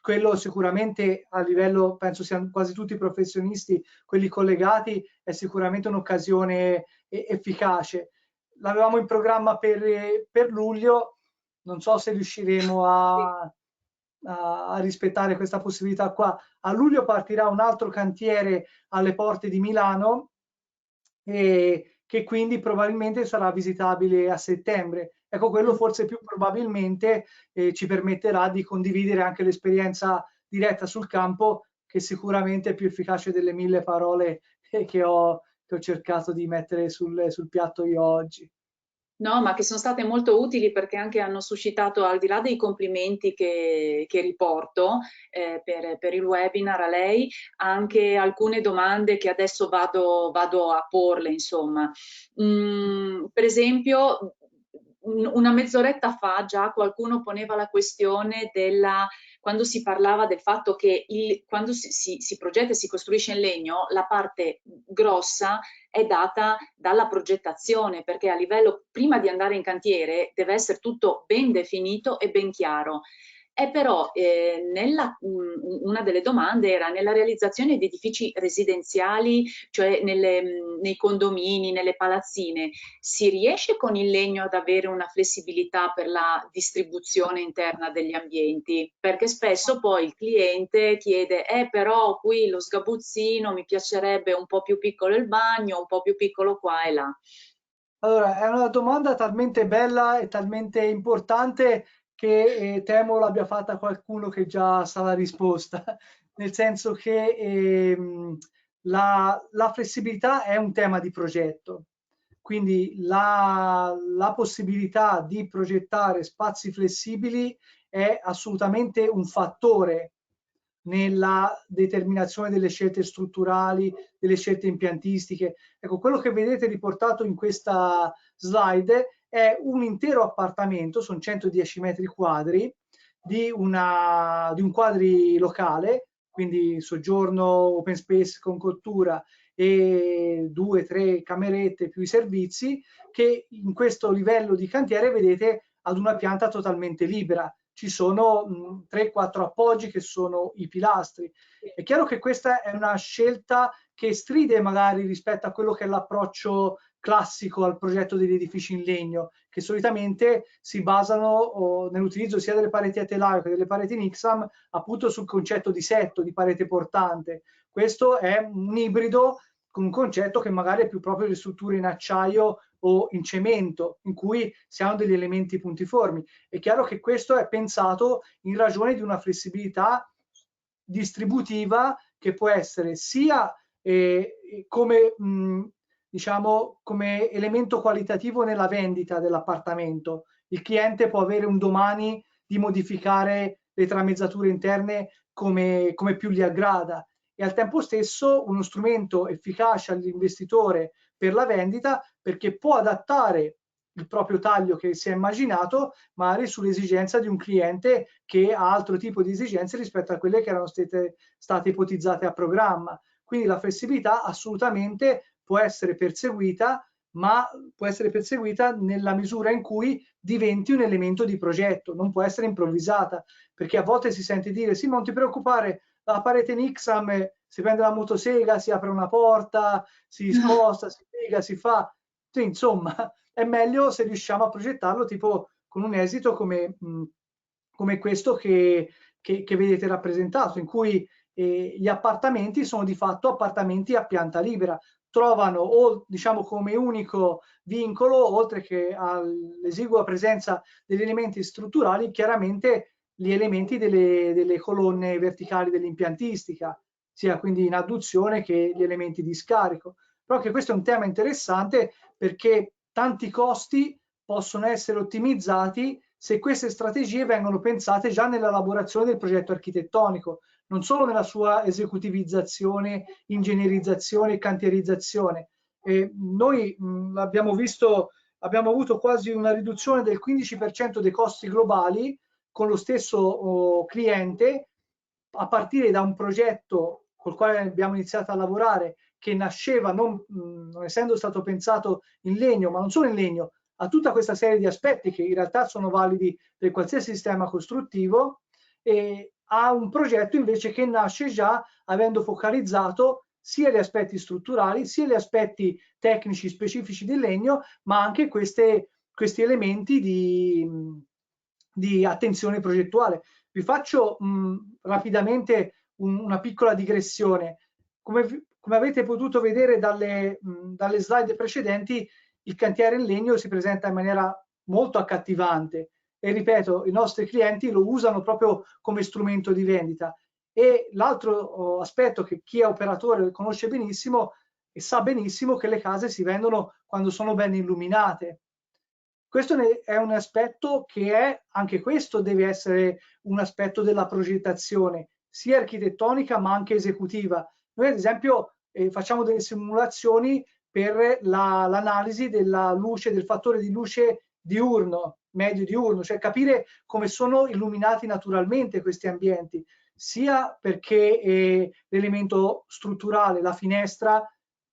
quello sicuramente a livello, penso siano quasi tutti professionisti, quelli collegati, è sicuramente un'occasione efficace. L'avevamo in programma per luglio, non so se riusciremo a rispettare questa possibilità qua. A luglio partirà un altro cantiere alle porte di Milano e che quindi probabilmente sarà visitabile a settembre. Ecco, quello forse più probabilmente ci permetterà di condividere anche l'esperienza diretta sul campo, che sicuramente è più efficace delle 1000 parole che ho cercato di mettere sul piatto io oggi. No, ma che sono state molto utili perché anche hanno suscitato, al di là dei complimenti che riporto per il webinar a lei, anche alcune domande che adesso vado a porle, insomma. Per esempio, una mezz'oretta fa già qualcuno poneva la questione della, quando si parlava del fatto che quando si progetta e si costruisce in legno, la parte grossa è data dalla progettazione, perché a livello, prima di andare in cantiere, deve essere tutto ben definito e ben chiaro. E però una delle domande era nella realizzazione di edifici residenziali, cioè nei condomini, nelle palazzine, si riesce con il legno ad avere una flessibilità per la distribuzione interna degli ambienti? Perché spesso poi il cliente chiede, però qui lo sgabuzzino mi piacerebbe un po' più piccolo il bagno, un po' più piccolo qua e là. Allora, è una domanda talmente bella e talmente importante che temo l'abbia fatta qualcuno che già sa la risposta, nel senso che la flessibilità è un tema di progetto, quindi la possibilità di progettare spazi flessibili è assolutamente un fattore nella determinazione delle scelte strutturali, delle scelte impiantistiche. Ecco, quello che vedete riportato in questa slide è un intero appartamento, sono 110 metri quadri, di un quadrilocale, quindi soggiorno, open space con cottura e 2-3 camerette più i servizi, che in questo livello di cantiere vedete ad una pianta totalmente libera. Ci sono 3-4 appoggi che sono i pilastri. È chiaro che questa è una scelta che stride magari rispetto a quello che è l'approccio classico al progetto degli edifici in legno, che solitamente si basano nell'utilizzo sia delle pareti a telaio che delle pareti in Ixam appunto sul concetto di setto, di parete portante. Questo è un ibrido con un concetto che magari è più proprio di strutture in acciaio o in cemento, in cui si hanno degli elementi puntiformi. È chiaro che questo è pensato in ragione di una flessibilità distributiva che può essere sia come, diciamo, come elemento qualitativo nella vendita dell'appartamento. Il cliente può avere un domani di modificare le tramezzature interne come più gli aggrada e al tempo stesso uno strumento efficace all'investitore per la vendita perché può adattare il proprio taglio che si è immaginato magari sull'esigenza di un cliente che ha altro tipo di esigenze rispetto a quelle che erano state ipotizzate a programma. Quindi la flessibilità assolutamente può essere perseguita, ma può essere perseguita nella misura in cui diventi un elemento di progetto, non può essere improvvisata, perché a volte si sente dire sì, ma non ti preoccupare, la parete in Ixam si prende la motosega, si apre una porta, si sposta, si piega, si fa. Sì, insomma, è meglio se riusciamo a progettarlo tipo con un esito come questo che vedete rappresentato, in cui gli appartamenti sono di fatto appartamenti a pianta libera, trovano o diciamo come unico vincolo, oltre che all'esigua presenza degli elementi strutturali, chiaramente gli elementi delle colonne verticali dell'impiantistica, sia quindi in adduzione che gli elementi di scarico. Però che questo è un tema interessante perché tanti costi possono essere ottimizzati se queste strategie vengono pensate già nell'elaborazione del progetto architettonico, non solo nella sua esecutivizzazione, ingegnerizzazione e cantierizzazione. Noi abbiamo visto, abbiamo avuto quasi una riduzione del 15% dei costi globali con lo stesso cliente a partire da un progetto col quale abbiamo iniziato a lavorare che nasceva non essendo stato pensato in legno, ma non solo in legno, ha tutta questa serie di aspetti che in realtà sono validi per qualsiasi sistema costruttivo e ha un progetto invece che nasce già avendo focalizzato sia gli aspetti strutturali, sia gli aspetti tecnici specifici del legno, ma anche questi elementi di attenzione progettuale. Vi faccio rapidamente una piccola digressione. Come avete potuto vedere dalle slide precedenti, il cantiere in legno si presenta in maniera molto accattivante e ripeto, i nostri clienti lo usano proprio come strumento di vendita. E l'altro aspetto che chi è operatore conosce benissimo e sa benissimo che le case si vendono quando sono ben illuminate. Questo è un aspetto che anche questo deve essere un aspetto della progettazione, sia architettonica ma anche esecutiva. Noi ad esempio facciamo delle simulazioni per l'analisi della luce, del fattore di luce diurno, medio diurno, cioè capire come sono illuminati naturalmente questi ambienti, sia perché l'elemento strutturale, la finestra,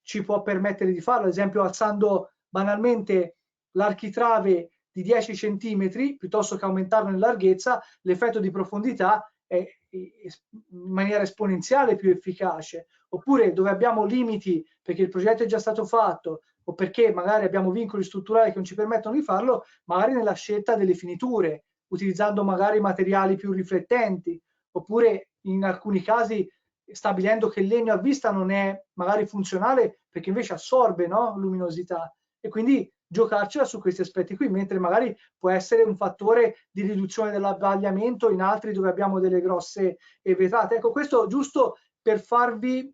ci può permettere di farlo, ad esempio alzando banalmente l'architrave di 10 centimetri piuttosto che aumentarlo in larghezza, l'effetto di profondità è in maniera esponenziale più efficace. Oppure dove abbiamo limiti perché il progetto è già stato fatto o perché magari abbiamo vincoli strutturali che non ci permettono di farlo, magari nella scelta delle finiture, utilizzando magari materiali più riflettenti, oppure in alcuni casi stabilendo che il legno a vista non è magari funzionale perché invece assorbe, no, luminosità, e quindi giocarcela su questi aspetti qui, mentre magari può essere un fattore di riduzione dell'abbagliamento in altri dove abbiamo delle grosse vetrate. Ecco, questo giusto per farvi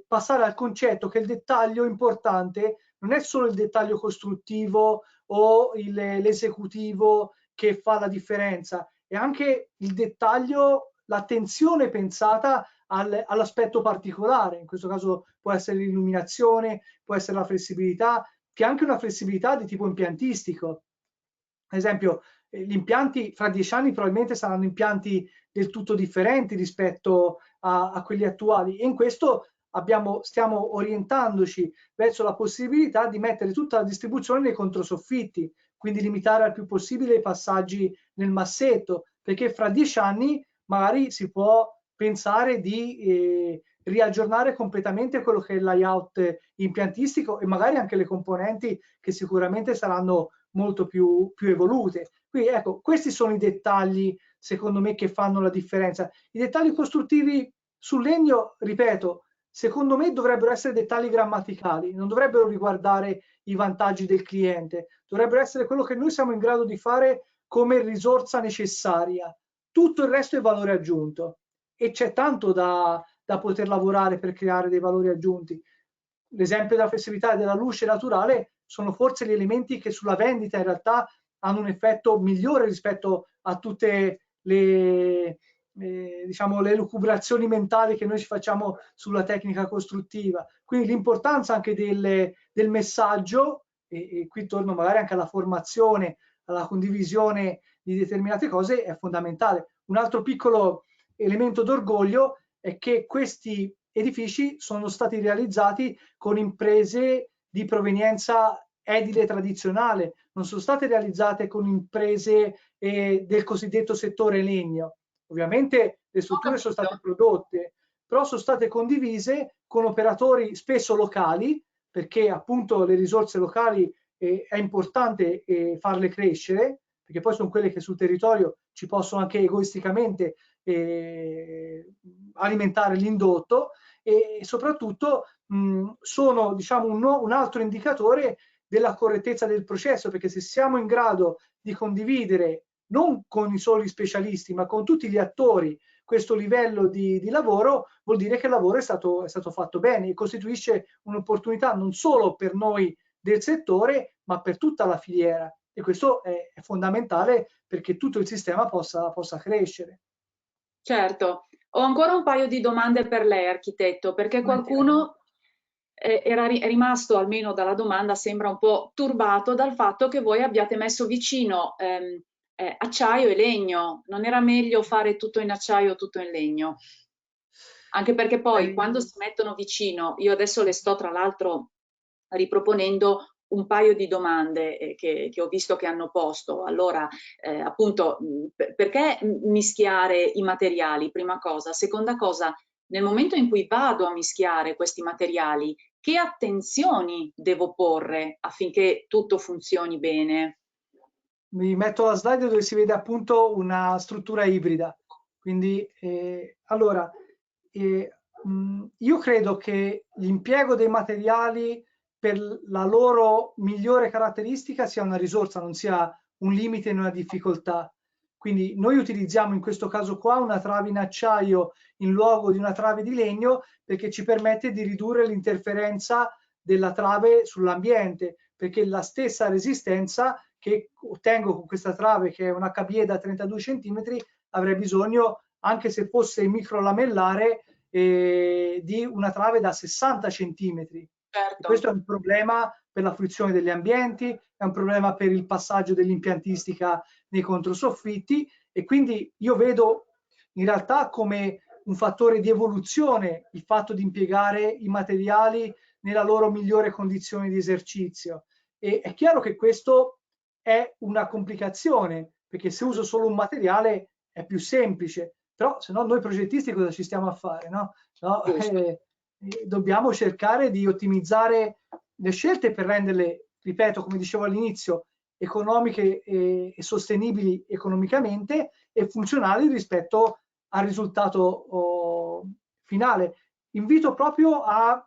passare al concetto che il dettaglio importante non è solo il dettaglio costruttivo o l'esecutivo che fa la differenza, è anche il dettaglio, l'attenzione pensata all'aspetto particolare. In questo caso può essere l'illuminazione, può essere la flessibilità, che è anche una flessibilità di tipo impiantistico. Ad esempio, gli impianti fra 10 anni probabilmente saranno impianti del tutto differenti rispetto a quelli attuali, e in questo stiamo orientandoci verso la possibilità di mettere tutta la distribuzione nei controsoffitti, quindi limitare al più possibile i passaggi nel massetto, perché fra 10 anni magari si può pensare di riaggiornare completamente quello che è il layout impiantistico e magari anche le componenti che sicuramente saranno molto più evolute. Quindi ecco, questi sono i dettagli secondo me che fanno la differenza. I dettagli costruttivi sul legno, ripeto, secondo me dovrebbero essere dettagli grammaticali, non dovrebbero riguardare i vantaggi del cliente, dovrebbero essere quello che noi siamo in grado di fare come risorsa necessaria. Tutto il resto è valore aggiunto e c'è tanto da poter lavorare per creare dei valori aggiunti. L'esempio della flessibilità e della luce naturale sono forse gli elementi che sulla vendita in realtà hanno un effetto migliore rispetto a tutte diciamo, le lucubrazioni mentali che noi ci facciamo sulla tecnica costruttiva. Quindi l'importanza anche del messaggio, e qui torno magari anche alla formazione, alla condivisione di determinate cose, è fondamentale. Un altro piccolo elemento d'orgoglio è che questi edifici sono stati realizzati con imprese di provenienza edile tradizionale, non sono state realizzate con imprese del cosiddetto settore legno. Ovviamente le strutture sono state prodotte, però sono state condivise con operatori spesso locali, perché appunto le risorse locali è importante farle crescere, perché poi sono quelle che sul territorio ci possono anche egoisticamente alimentare l'indotto, e soprattutto sono, diciamo, un altro indicatore della correttezza del processo, perché se siamo in grado di condividere non con i soli specialisti ma con tutti gli attori questo livello di lavoro, vuol dire che il lavoro è stato fatto bene e costituisce un'opportunità non solo per noi del settore ma per tutta la filiera, e questo è fondamentale perché tutto il sistema possa crescere. Certo, ho ancora un paio di domande per lei, architetto, perché qualcuno è rimasto, almeno dalla domanda, sembra un po' turbato dal fatto che voi abbiate messo vicino acciaio e legno. Non era meglio fare tutto in acciaio o tutto in legno? Anche perché poi quando si mettono vicino, io adesso le sto tra l'altro riproponendo un paio di domande che ho visto che hanno posto. Allora, appunto, perché mischiare i materiali? Prima cosa. Seconda cosa, nel momento in cui vado a mischiare questi materiali, che attenzioni devo porre affinché tutto funzioni bene? Vi metto la slide dove si vede appunto una struttura ibrida. Quindi, allora, io credo che l'impiego dei materiali per la loro migliore caratteristica sia una risorsa, non sia un limite né una difficoltà. Quindi noi utilizziamo in questo caso qua una trave in acciaio in luogo di una trave di legno perché ci permette di ridurre l'interferenza della trave sull'ambiente, perché la stessa resistenza che ottengo con questa trave, che è un HBE da 32 cm, avrei bisogno, anche se fosse microlamellare, di una trave da 60 cm. Certo. Questo è un problema per la fruizione degli ambienti, è un problema per il passaggio dell'impiantistica nei controsoffitti, e quindi io vedo in realtà come un fattore di evoluzione il fatto di impiegare i materiali nella loro migliore condizione di esercizio. E è chiaro che questo è una complicazione, perché se uso solo un materiale è più semplice, però se no noi progettisti cosa ci stiamo a fare, no? No, dobbiamo cercare di ottimizzare le scelte per renderle, ripeto, come dicevo all'inizio, economiche e sostenibili economicamente e funzionali rispetto al risultato finale. Invito proprio a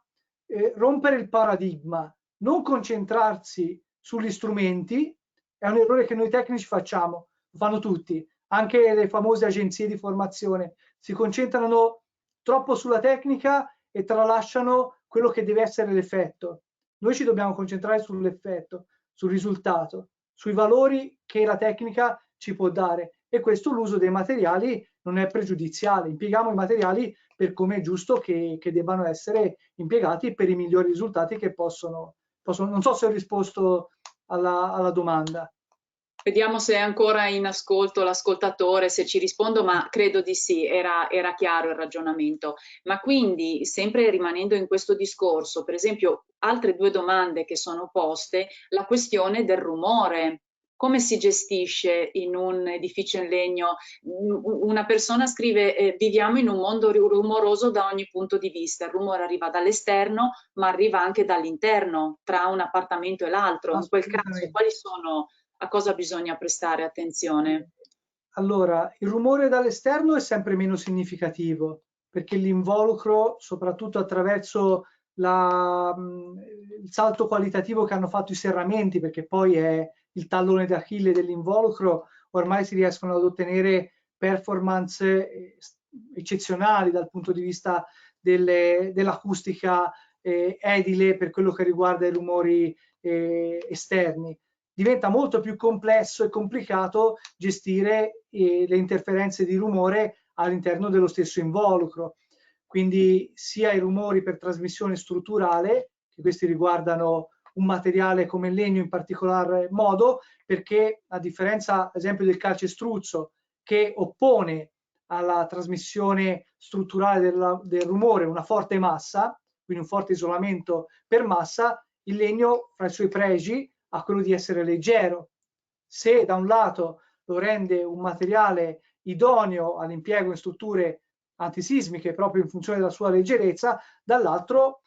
rompere il paradigma, non concentrarsi sugli strumenti, è un errore che noi tecnici facciamo, lo fanno tutti, anche le famose agenzie di formazione, si concentrano troppo sulla tecnica e tralasciano quello che deve essere l'effetto. Noi ci dobbiamo concentrare sull'effetto, sul risultato, sui valori che la tecnica ci può dare, e questo l'uso dei materiali non è pregiudiziale, impieghiamo i materiali per come è giusto che debbano essere impiegati per i migliori risultati che possono. Non so se ho risposto alla domanda. Vediamo se è ancora in ascolto l'ascoltatore, se ci rispondo, ma credo di sì, era chiaro il ragionamento. Ma quindi, sempre rimanendo in questo discorso, per esempio, altre due domande che sono poste, la questione del rumore. Come si gestisce in un edificio in legno? Una persona scrive, viviamo in un mondo rumoroso da ogni punto di vista, il rumore arriva dall'esterno, ma arriva anche dall'interno, tra un appartamento e l'altro. In quel caso, quali sono a cosa bisogna prestare attenzione? Allora, il rumore dall'esterno è sempre meno significativo, perché l'involucro, soprattutto attraverso il salto qualitativo che hanno fatto i serramenti, perché poi è il tallone d'Achille dell'involucro, ormai si riescono ad ottenere performance eccezionali dal punto di vista dell'acustica edile per quello che riguarda i rumori esterni. Diventa molto più complesso e complicato gestire le interferenze di rumore all'interno dello stesso involucro. Quindi sia i rumori per trasmissione strutturale, che questi riguardano un materiale come il legno in particolar modo, perché a differenza ad esempio del calcestruzzo, che oppone alla trasmissione strutturale del rumore una forte massa, quindi un forte isolamento per massa, il legno fra i suoi pregi ha quello di essere leggero. Se da un lato lo rende un materiale idoneo all'impiego in strutture antisismiche proprio in funzione della sua leggerezza, dall'altro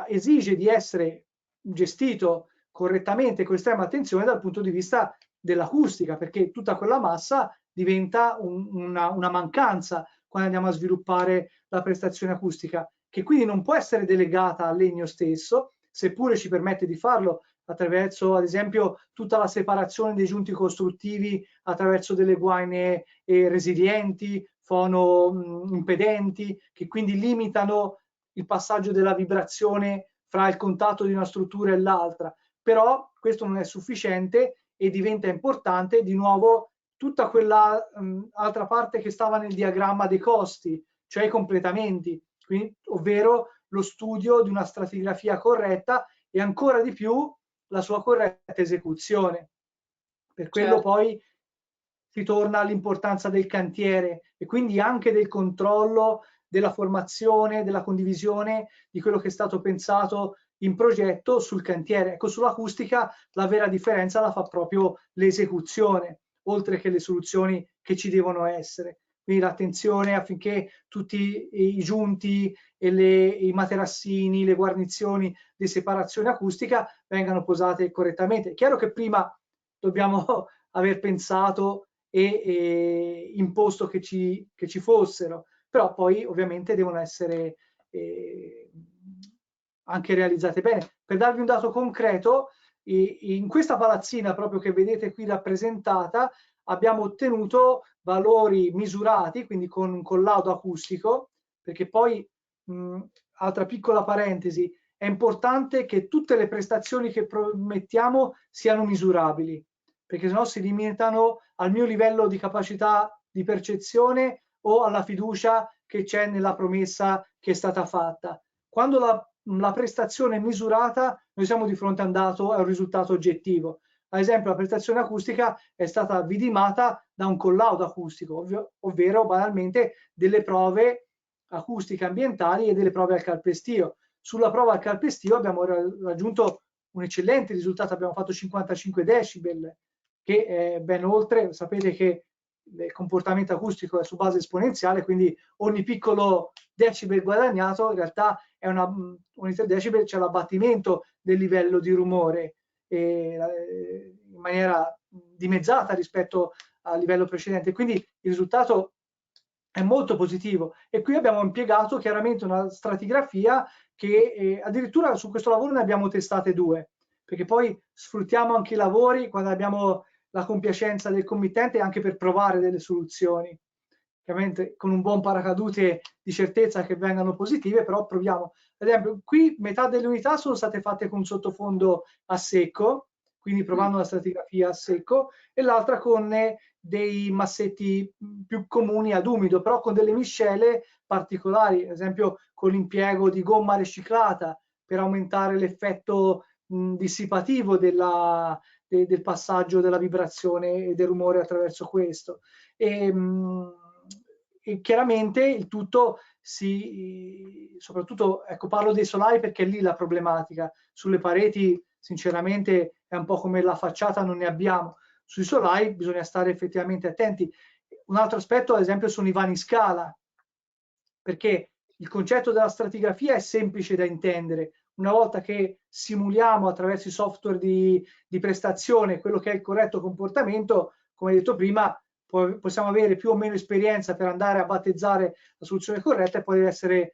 esige di essere gestito correttamente con estrema attenzione dal punto di vista dell'acustica, perché tutta quella massa diventa una mancanza quando andiamo a sviluppare la prestazione acustica, che quindi non può essere delegata al legno stesso, seppure ci permette di farlo attraverso, ad esempio, tutta la separazione dei giunti costruttivi attraverso delle guaine resilienti, fono impedenti, che quindi limitano il passaggio della vibrazione fra il contatto di una struttura e l'altra. Però questo non è sufficiente e diventa importante di nuovo tutta quella altra parte che stava nel diagramma dei costi, cioè i completamenti, quindi, ovvero lo studio di una stratigrafia corretta e ancora di più la sua corretta esecuzione. Per quello poi si torna all'importanza del cantiere e quindi anche del controllo, della formazione, della condivisione di quello che è stato pensato in progetto sul cantiere. Ecco, sull'acustica la vera differenza la fa proprio l'esecuzione, oltre che le soluzioni che ci devono essere. Quindi l'attenzione affinché tutti i giunti e i materassini, le guarnizioni di separazione acustica vengano posate correttamente. È chiaro che prima dobbiamo aver pensato e imposto che ci fossero, però poi ovviamente devono essere anche realizzate bene. Per darvi un dato concreto, in questa palazzina proprio che vedete qui rappresentata abbiamo ottenuto valori misurati, quindi con un collaudo acustico, perché poi, altra piccola parentesi, è importante che tutte le prestazioni che promettiamo siano misurabili, perché sennò si limitano al mio livello di capacità di percezione o alla fiducia che c'è nella promessa che è stata fatta. Quando la la prestazione misurata, noi siamo di fronte a un risultato oggettivo. Ad esempio, la prestazione acustica è stata vidimata da un collaudo acustico, ovvero banalmente delle prove acustiche ambientali e delle prove al calpestio. Sulla prova al calpestio abbiamo raggiunto un eccellente risultato, abbiamo fatto 55 decibel, che è ben oltre, sapete che il comportamento acustico è su base esponenziale, quindi ogni piccolo decibel guadagnato in realtà è una unità decibel, c'è l'abbattimento del livello di rumore in maniera dimezzata rispetto al livello precedente, quindi il risultato è molto positivo. E qui abbiamo impiegato chiaramente una stratigrafia che addirittura su questo lavoro ne abbiamo testate 2, perché poi sfruttiamo anche i lavori quando abbiamo la compiacenza del committente anche per provare delle soluzioni. Chiaramente con un buon paracadute di certezza che vengano positive, però proviamo. Ad esempio, qui metà delle unità sono state fatte con sottofondo a secco, quindi provando la stratigrafia a secco, e l'altra con dei massetti più comuni ad umido, però con delle miscele particolari, ad esempio con l'impiego di gomma riciclata per aumentare l'effetto dissipativo del passaggio della vibrazione e del rumore attraverso questo. E chiaramente il tutto soprattutto, ecco, parlo dei solai perché è lì la problematica. Sulle pareti, sinceramente, è un po' come la facciata, non ne abbiamo. Sui solai bisogna stare effettivamente attenti. Un altro aspetto, ad esempio, sono i vani scala, perché il concetto della stratigrafia è semplice da intendere. Una volta che simuliamo attraverso i software di prestazione quello che è il corretto comportamento, come detto prima, possiamo avere più o meno esperienza per andare a battezzare la soluzione corretta e poi deve essere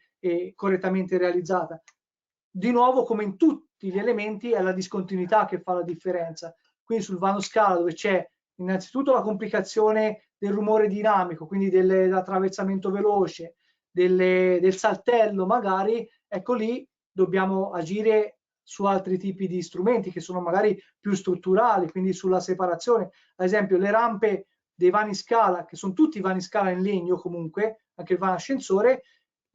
correttamente realizzata. Di nuovo, come in tutti gli elementi, è la discontinuità che fa la differenza. Quindi sul vano scala, dove c'è innanzitutto la complicazione del rumore dinamico, quindi dell'attraversamento veloce, del saltello magari, ecco lì dobbiamo agire su altri tipi di strumenti che sono magari più strutturali, quindi sulla separazione. Ad esempio le rampe dei vani scala, che sono tutti vani scala in legno comunque, anche il vano ascensore,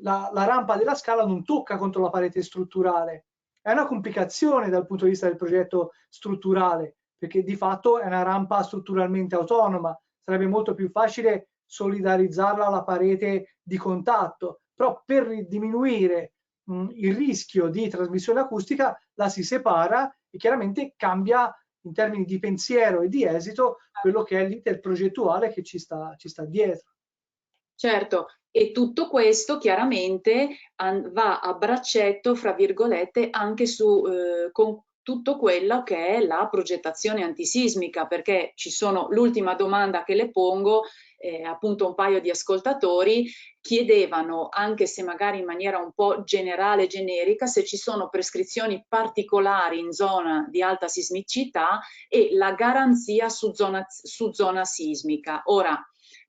la rampa della scala non tocca contro la parete strutturale. È una complicazione dal punto di vista del progetto strutturale, perché di fatto è una rampa strutturalmente autonoma, sarebbe molto più facile solidarizzarla alla parete di contatto, però per diminuire il rischio di trasmissione acustica la si separa e chiaramente cambia in termini di pensiero e di esito quello che è l'iter progettuale che ci sta dietro. Certo, e tutto questo chiaramente va a braccetto, fra virgolette, anche con tutto quello che è la progettazione antisismica, perché ci sono, l'ultima domanda che le pongo, appunto un paio di ascoltatori chiedevano, anche se magari in maniera un po' generale, generica, se ci sono prescrizioni particolari in zona di alta sismicità e la garanzia su zona sismica. Ora,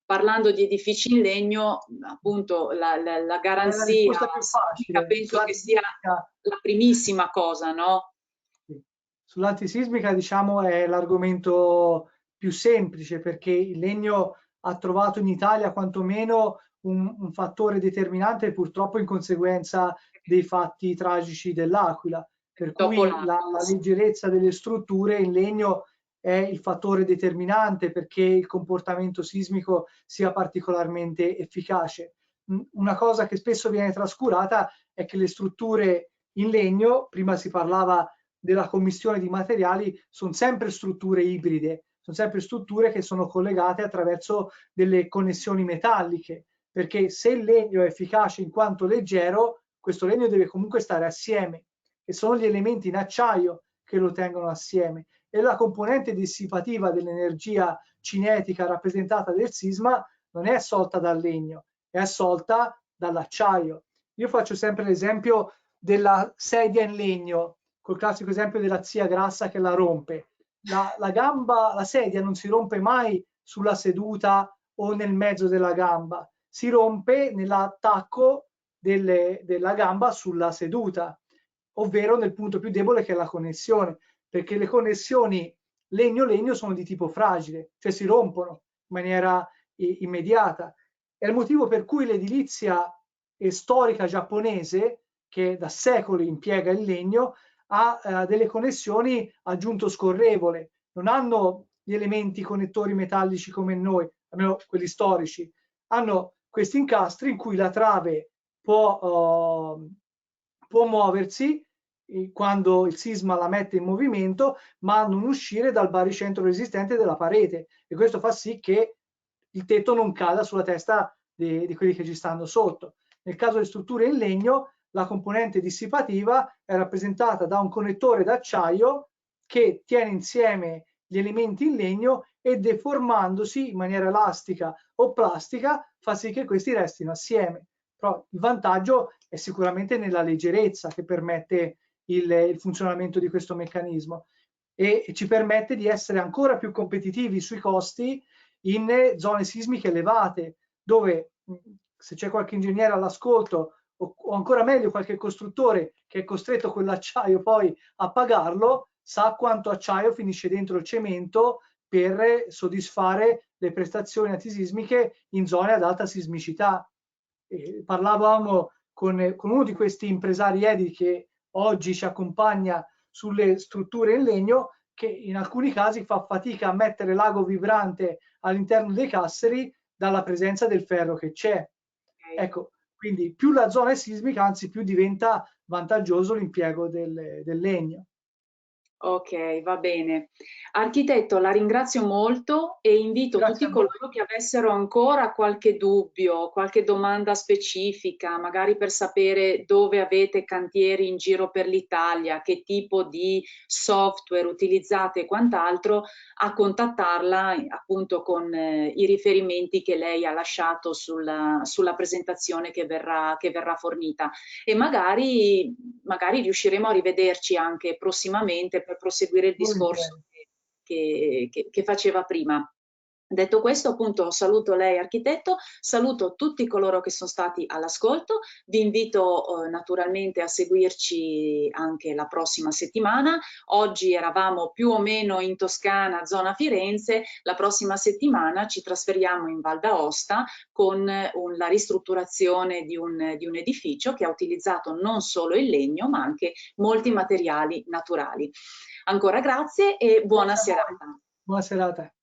parlando di edifici in legno, appunto la È la garanzia risposta più sismica facile. penso che sia la primissima cosa, no? Sull'antisismica, diciamo, è l'argomento più semplice perché il legno ha trovato in Italia quantomeno un fattore determinante purtroppo in conseguenza dei fatti tragici dell'Aquila, per Dopo cui la l'Aquila. leggerezza delle strutture in legno è il fattore determinante perché il comportamento sismico sia particolarmente efficace. Una cosa che spesso viene trascurata è che le strutture in legno, prima si parlava della commistione di materiali, sono sempre strutture ibride, sono sempre strutture che sono collegate attraverso delle connessioni metalliche, perché se il legno è efficace in quanto leggero, questo legno deve comunque stare assieme e sono gli elementi in acciaio che lo tengono assieme e la componente dissipativa dell'energia cinetica rappresentata del sisma non è assolta dal legno, è assolta dall'acciaio. Io faccio sempre l'esempio della sedia in legno, col classico esempio della zia grassa che la rompe. La gamba, la sedia non si rompe mai sulla seduta o nel mezzo della gamba, si rompe nell'attacco della gamba sulla seduta, ovvero nel punto più debole che è la connessione, perché le connessioni legno-legno sono di tipo fragile, cioè si rompono in maniera immediata. È il motivo per cui l'edilizia storica giapponese, che da secoli impiega il legno, ha delle connessioni a giunto scorrevole, non hanno gli elementi connettori metallici come noi, almeno quelli storici, hanno questi incastri in cui la trave può muoversi quando il sisma la mette in movimento, ma non uscire dal baricentro resistente della parete, e questo fa sì che il tetto non cada sulla testa di quelli che ci stanno sotto. Nel caso di strutture in legno, la componente dissipativa è rappresentata da un connettore d'acciaio che tiene insieme gli elementi in legno e, deformandosi in maniera elastica o plastica, fa sì che questi restino assieme. Però il vantaggio è sicuramente nella leggerezza che permette il funzionamento di questo meccanismo, e ci permette di essere ancora più competitivi sui costi in zone sismiche elevate, dove se c'è qualche ingegnere all'ascolto o ancora meglio qualche costruttore che è costretto quell'acciaio poi a pagarlo, sa quanto acciaio finisce dentro il cemento per soddisfare le prestazioni antisismiche in zone ad alta sismicità. Parlavamo con uno di questi impresari edili che oggi ci accompagna sulle strutture in legno, che in alcuni casi fa fatica a mettere l'ago vibrante all'interno dei casseri dalla presenza del ferro che c'è. Ecco, quindi più la zona è sismica, anzi più diventa vantaggioso l'impiego del legno. Ok, va bene. Architetto, la ringrazio molto e invito Grazie tutti a voi. coloro che avessero ancora qualche dubbio, qualche domanda specifica, magari per sapere dove avete cantieri in giro per l'Italia, che tipo di software utilizzate e quant'altro, a contattarla appunto con i riferimenti che lei ha lasciato sulla presentazione che verrà fornita. E magari riusciremo a rivederci anche prossimamente per proseguire il discorso Volentieri. che faceva prima. Detto questo, appunto, saluto lei, architetto, saluto tutti coloro che sono stati all'ascolto, vi invito naturalmente a seguirci anche la prossima settimana. Oggi eravamo più o meno in Toscana, zona Firenze, la prossima settimana ci trasferiamo in Val d'Aosta con la ristrutturazione di un edificio che ha utilizzato non solo il legno ma anche molti materiali naturali. Ancora grazie e buona Grazie a voi. serata. Buona serata.